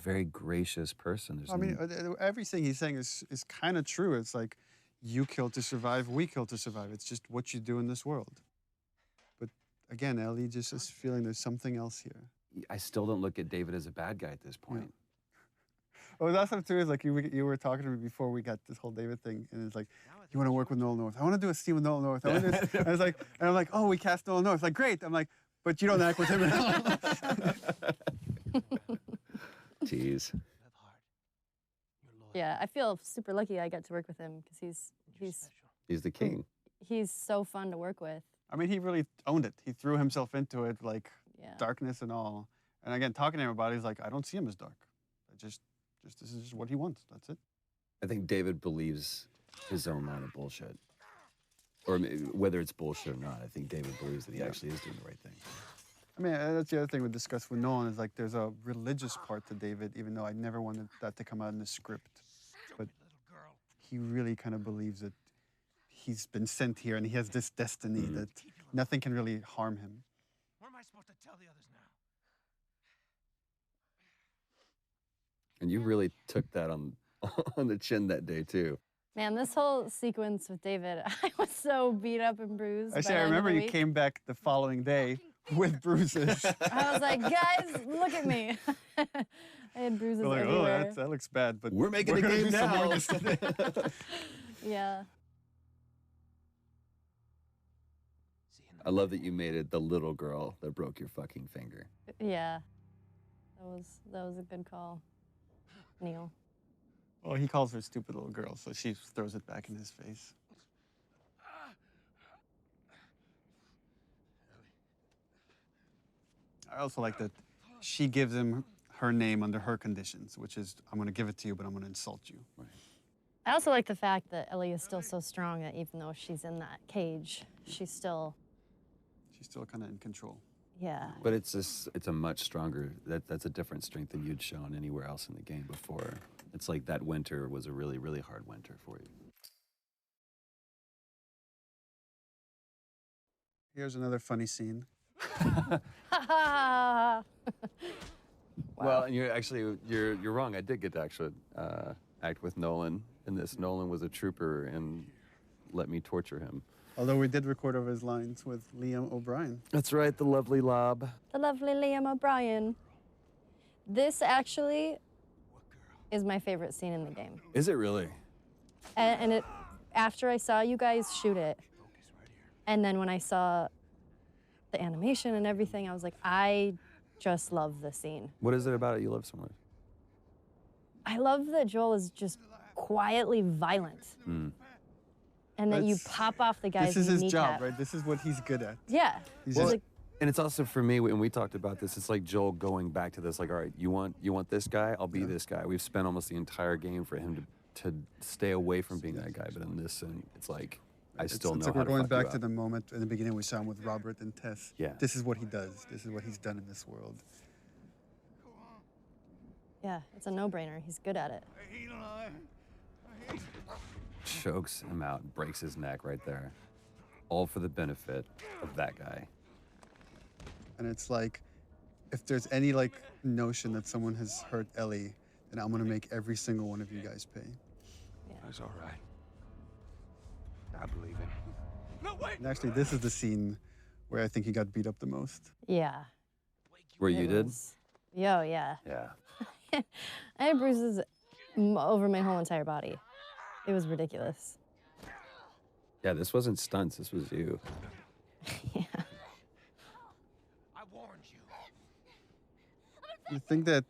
very gracious person. There's I mean, everything he's saying is kind of true. It's like, you kill to survive, we kill to survive. It's just what you do in this world. But again, Ellie just is feeling there's something else here. I still don't look at David as a bad guy at this point. Oh, that's what too is like you were talking to me before we got this whole David thing, and it's like, you want to work with Nolan North? I want to do a scene with Nolan North. I want to do this. And I'm like, oh, we cast Nolan North. It's like, great. I'm like, but you don't act with him at all. Jeez. Yeah, I feel super lucky I got to work with him because he's the king. He's so fun to work with. I mean, he really owned it. He threw himself into it, like darkness and all. And again, talking to him about it, he's like, I don't see him as dark. This is just what he wants. That's it. I think David believes his own line of bullshit. Or whether it's bullshit or not, I think David believes that he actually is doing the right thing. I mean, that's the other thing we discussed with Nolan is like there's a religious part to David, even though I never wanted that to come out in the script. But he really kind of believes that he's been sent here and he has this destiny that nothing can really harm him. What am I supposed to tell the others now? And you really took that on the chin that day, too. Man, this whole sequence with David, I was so beat up and bruised. I remember you came back the following day with bruises. I was like, guys, look at me. I had bruises We're like, everywhere. oh, that looks bad, but we're making a game now. Yeah. I love that you made it the little girl that broke your fucking finger. Yeah. That was a good call, Neil. Well, he calls her stupid little girl, so she throws it back in his face. I also like that she gives him her name under her conditions, which is, I'm going to give it to you, but I'm going to insult you. Right. I also like the fact that Ellie is still so strong that even though she's in that cage, she's still kind of in control. Yeah. But it's a much stronger, that's a different strength than you'd shown anywhere else in the game before. It's like that winter was a really, really hard winter for you. Here's another funny scene. Wow. Well, and you're wrong. I did get to actually act with Nolan in this. Nolan was a trooper and let me torture him. Although we did record over his lines with Liam O'Brien. That's right, the lovely Lob. The lovely Liam O'Brien. This actually is my favorite scene in the game. Is it really? And it, after I saw you guys shoot it, and then when I saw the animation and everything, I was like, I just love this scene. What is it about it you love so much? I love that Joel is just quietly violent. Mm. And that you pop off the guy's This is his kneecap. job, right? This is what he's good at. Yeah. And it's also for me, when we talked about this, it's like Joel going back to this, like, all right, you want this guy? I'll be this guy. We've spent almost the entire game for him to stay away from being that guy, but in this, and it's like, I still know it's like how we're to going fuck you back to up. the moment in the beginning we saw him with Robert and Tess. Yeah. This is what he does. This is what he's done in this world. Yeah, it's a no-brainer. He's good at it. Chokes him out and breaks his neck right there. All for the benefit of that guy. And it's like, if there's any like notion that someone has hurt Ellie, then I'm gonna make every single one of you guys pay. Yeah. That's all right. I believe him. No, wait! And actually, this is the scene where I think he got beat up the most. Yeah. Where you did? Yo, yeah. Yeah. I had bruises over my whole entire body. It was ridiculous. Yeah, this wasn't stunts, this was you. Yeah. I warned you. The thing that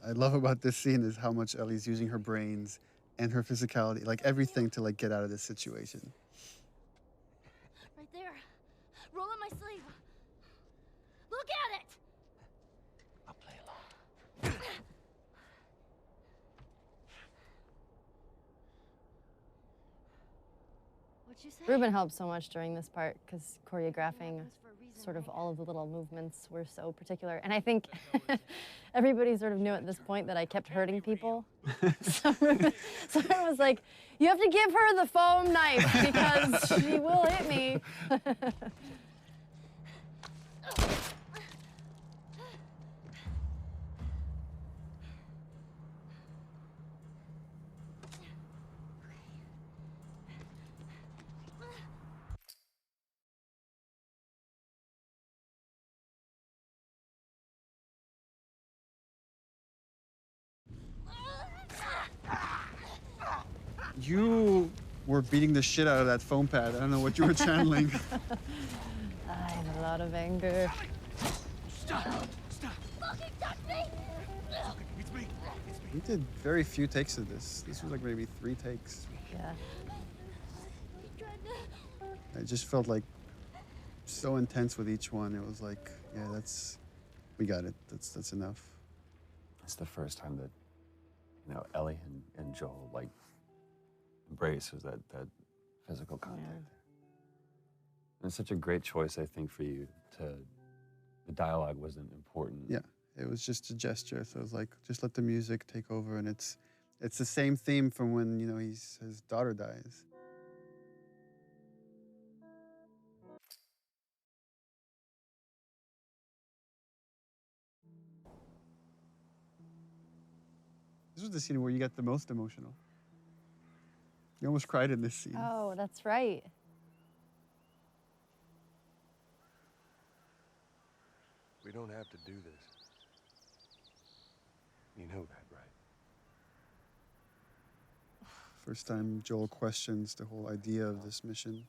I love about this scene is how much Ellie's using her brains and her physicality, like everything to like get out of this situation. Right there. Roll up my sleeve. Look at it! I'll play along. What'd you say? Ruben helped so much during this part because choreographing sort of all of the little movements were so particular. And I think everybody sort of knew at this point that I kept hurting people. So Ruben was like, you have to give her the foam knife because she will hit me. You were beating the shit out of that foam pad. I don't know what you were channeling. I have a lot of anger. Stop! Stop! Fucking touch me! It's me! We did very few takes of this. This was like maybe 3 takes. Yeah. It just felt like so intense with each one. It was like, yeah, we got it. That's enough. It's the first time that, Ellie and Joel, like, embraces that physical contact. Yeah. And it's such a great choice, I think, for you the dialogue wasn't important. Yeah, it was just a gesture. So it was like, just let the music take over. And it's the same theme from when, his daughter dies. This was the scene where you got the most emotional. You almost cried in this scene. Oh, that's right. We don't have to do this. You know that, right? First time Joel questions the whole idea of this mission.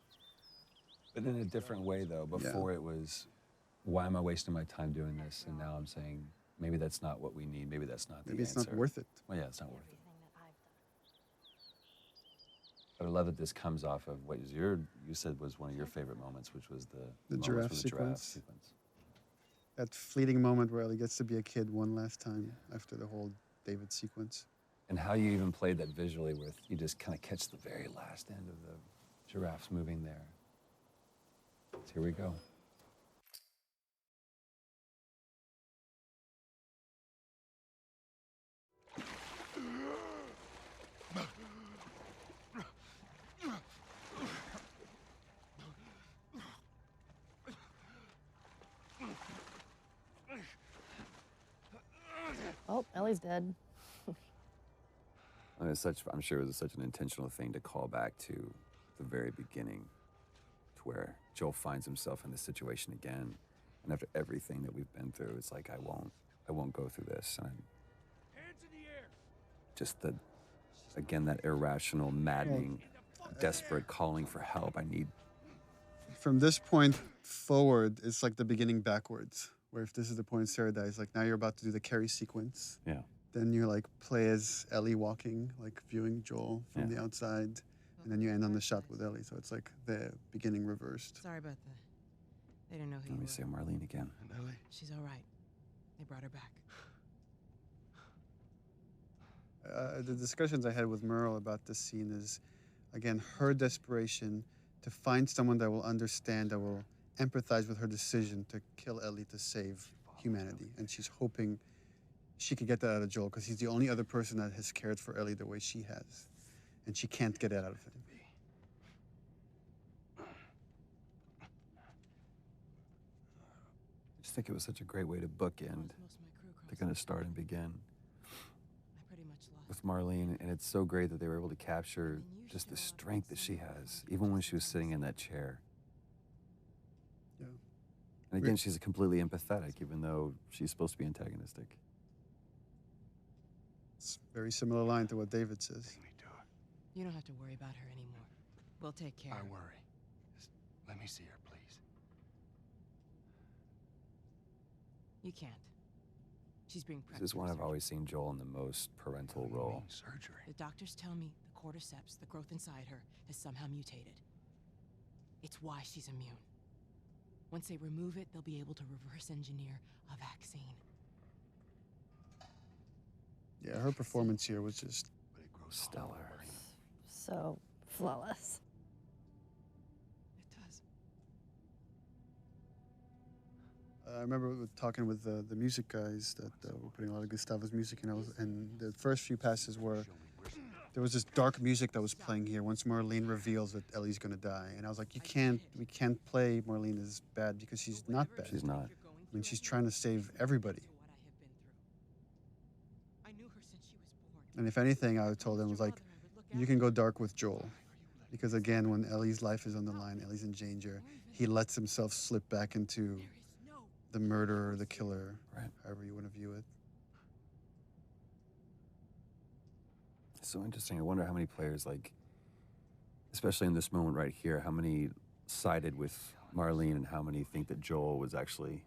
But in a different way, though. Before it was, why am I wasting my time doing this? And now I'm saying, maybe that's not what we need. Maybe that's not the answer. Maybe it's not worth it. Well, yeah, it's not worth it. But I love that this comes off of what you said was one of your favorite moments, which was the giraffe moments with the giraffe sequence. sequence. that fleeting moment where Ellie gets to be a kid one last time after the whole David sequence. And how you even played that visually with, you just kind of catch the very last end of the giraffes moving there. So here we go. Oh, Ellie's dead. I mean, I'm sure it was such an intentional thing to call back to the very beginning, to where Joel finds himself in this situation again, and after everything that we've been through, it's like I won't go through this. And just again, that irrational, maddening, desperate calling for help. I need. From this point forward, it's like the beginning backwards, where if this is the point Sarah dies, like now you're about to do the Carrie sequence. Yeah. Then you like play as Ellie walking, like viewing Joel from the outside, and then you end on the shot with Ellie. So it's like the beginning reversed. Sorry about that. They didn't know who Let you me see Marlene again. And Ellie? She's all right. They brought her back. The discussions I had with Merle about this scene is, again, her desperation to find someone that will understand, that will empathize with her decision to kill Ellie to save humanity. And she's hoping she could get that out of Joel because he's the only other person that has cared for Ellie the way she has. And she can't get that out of him. I just think it was such a great way to bookend, to kind of start and begin with Marlene. And it's so great that they were able to capture just the strength that she has, even when she was sitting in that chair. Yeah. And again, she's completely empathetic, even though she's supposed to be antagonistic. It's a very similar line to what David says. You don't have to worry about her anymore. We'll take care of her. I worry. Just let me see her, please. You can't. She's being prepped. This is when I've always seen Joel in the most parental role. Surgery. The doctors tell me the cordyceps, the growth inside her, has somehow mutated. It's why she's immune. Once they remove it, they'll be able to reverse engineer a vaccine. Yeah, her performance here was just stellar. So flawless. It does. I remember talking with the music guys that were putting a lot of Gustavo's music, and the first few passes were, there was this dark music that was playing here once Marlene reveals that Ellie's gonna die. And I was like, we can't play Marlene as bad because she's not bad. She's not. I mean, she's trying to save everybody. And if anything, I told them, was like, you can go dark with Joel. Because again, when Ellie's life is on the line, Ellie's in danger, he lets himself slip back into the murderer, the killer, however you want to view it. It's so interesting. I wonder how many players, like, especially in this moment right here, how many sided with Marlene and how many think that Joel was actually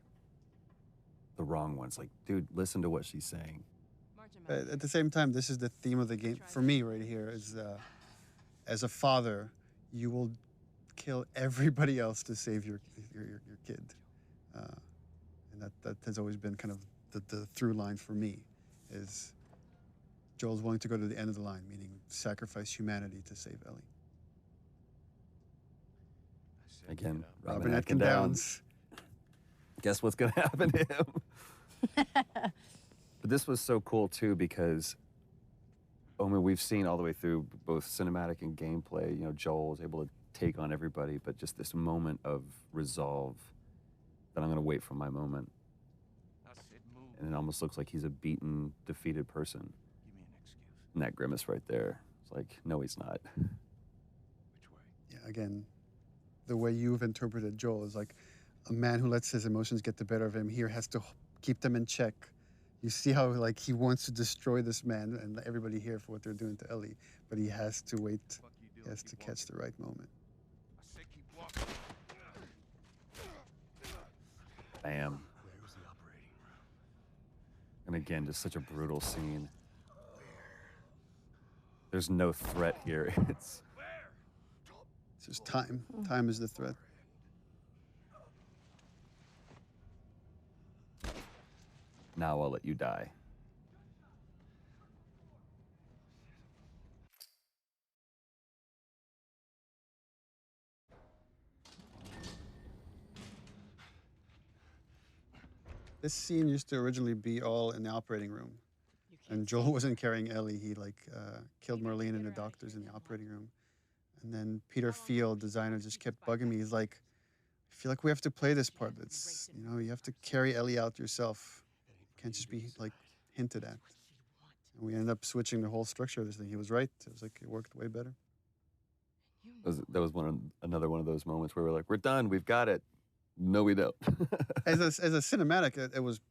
the wrong one. It's like, dude, listen to what she's saying. At the same time, this is the theme of the game for me right here. Is as a father, you will kill everybody else to save your kid, and that has always been kind of the through line for me. Is Joel's willing to go to the end of the line, meaning sacrifice humanity to save Ellie. Again, Robin Atkin Downs. Guess what's gonna happen to him? But this was so cool too because, I mean, we've seen all the way through both cinematic and gameplay. You know, Joel was able to take on everybody, but just this moment of resolve that I'm gonna wait for my moment. And it almost looks like he's a beaten, defeated person. Give me an excuse. And that grimace right there, it's like, no, he's not. Which way? Yeah, again, the way you've interpreted Joel is like a man who lets his emotions get the better of him here has to keep them in check. You see how like he wants to destroy this man and everybody here for what they're doing to Ellie, but he has to wait. He has to catch the right moment. Bam. And again, just such a brutal scene. There's no threat here. It's just time. Time is the threat. now I'll let you die. This scene used to originally be all in the operating room. And Joel wasn't carrying Ellie. He killed Marlene and the doctors in the operating room. And then Peter Field, designer, just kept bugging me. He's like, I feel like we have to play this part. It's, you have to carry Ellie out yourself. It can't just be like hinted at. And we ended up switching the whole structure of this thing. He was right. It was like, it worked way better. That was another one of those moments where we're like, we're done, we've got it. No, we don't. as a cinematic, it was.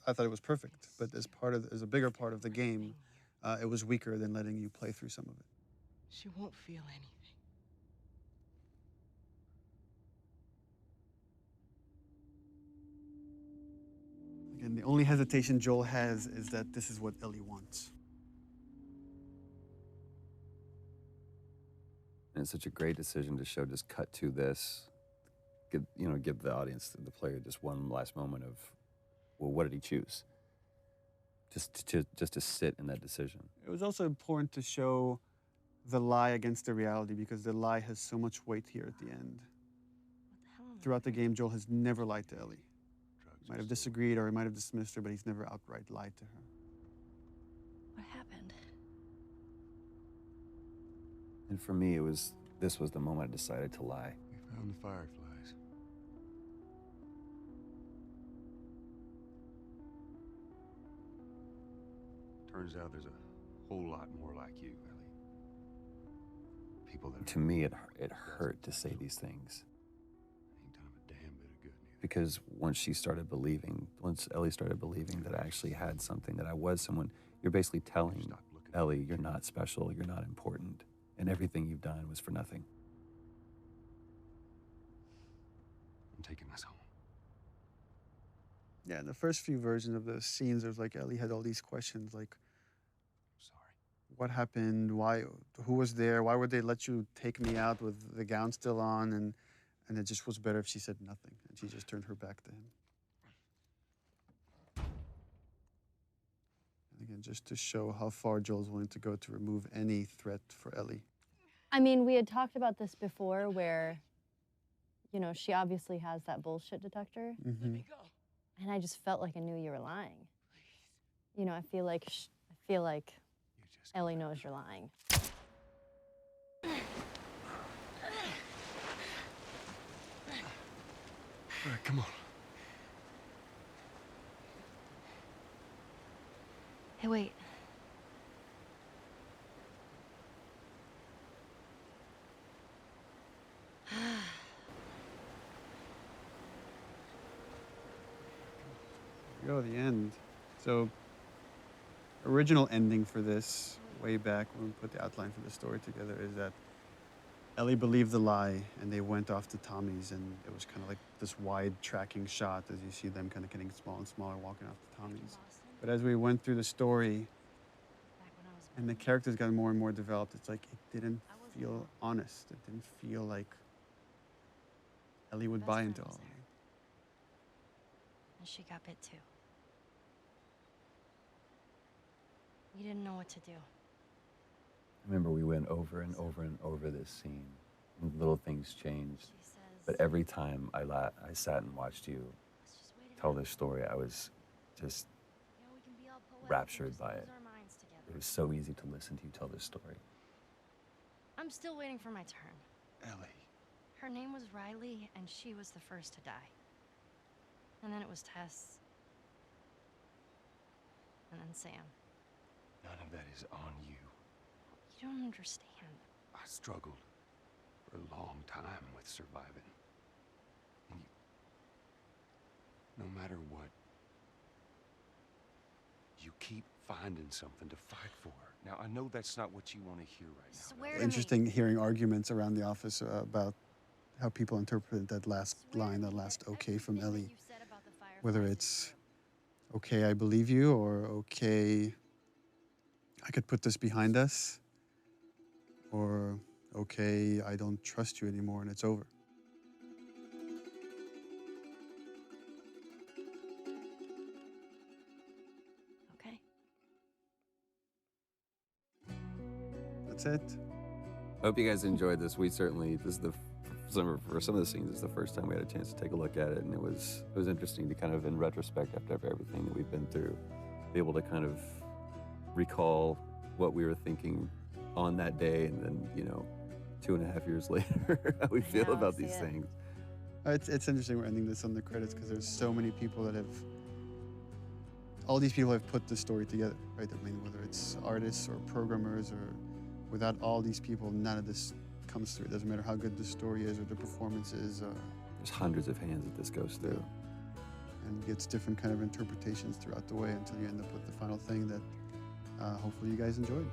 I thought it was perfect. But as a bigger part of the game, it was weaker than letting you play through some of it. She won't feel anything. Again, the only hesitation Joel has is that this is what Ellie wants. And it's such a great decision to show, just cut to this. Give the audience, the player, just one last moment of, well, what did he choose? Just to sit in that decision. It was also important to show the lie against the reality, because the lie has so much weight here at the end. Throughout the game, Joel has never lied to Ellie. He might have disagreed or he might have dismissed her, but he's never outright lied to her. What happened? And for me, this was the moment I decided to lie. We found the fireflies. Turns out there's a whole lot more like you, Ellie. People that To me, it hurt to say these things. ain't done a damn bit of good neither. Because once Ellie started believing that I actually had something, that I was someone, you're basically telling Ellie, you're not special, you're not important, and everything you've done was for nothing. I'm taking this home. Yeah, in the first few versions of the scenes, there's like Ellie had all these questions, like, what happened? Why? Who was there? Why would they let you take me out with the gown still on? And it just was better if she said nothing and she just turned her back to him. And again, just to show how far Joel's willing to go to remove any threat for Ellie. I mean, we had talked about this before where, she obviously has that bullshit detector. Mm-hmm. And I just felt like I knew you were lying. I feel like Ellie knows you're lying. All right, come on. Hey, wait. Here we go, the end. So, original ending for this, way back when we put the outline for the story together, is that Ellie believed the lie and they went off to Tommy's, and it was kind of like this wide tracking shot as you see them kind of getting smaller and smaller walking off to Tommy's. But as we went through the story and the characters got more and more developed, it's like it didn't feel honest. It didn't feel like Ellie would buy into all of it. And she got bit too. We didn't know what to do. I remember we went over and over and over this scene, and little things changed. But every time I sat and watched you tell this story, I was just raptured by it. It was so easy to listen to you tell this story. I'm still waiting for my turn. Ellie. Her name was Riley, and she was the first to die. And then it was Tess. And then Sam. None of that is on you. You don't understand. I struggled for a long time with surviving. And no matter what, you keep finding something to fight for. Now, I know that's not what you want to hear right now. Swear to me. Interesting hearing arguments around the office about how people interpret that last line, that last okay from Ellie. Whether it's, okay, I believe you, or okay, I could put this behind us, or okay, I don't trust you anymore and it's over. that's it. I hope you guys enjoyed this. We certainly, this is for some of the scenes, it's the first time we had a chance to take a look at it, and it was interesting to kind of, in retrospect, after everything that we've been through, be able to kind of recall what we were thinking on that day, and then, you know, 2.5 years later, how we feel about these things. It's interesting we're ending this on the credits because there's so many people that have, all these people have put the story together, right? I mean, whether it's artists or programmers, or without all these people, none of this comes through. It doesn't matter how good the story is or the performance is. There's hundreds of hands that this goes through. And gets different kind of interpretations throughout the way until you end up with the final thing that hopefully you guys enjoyed.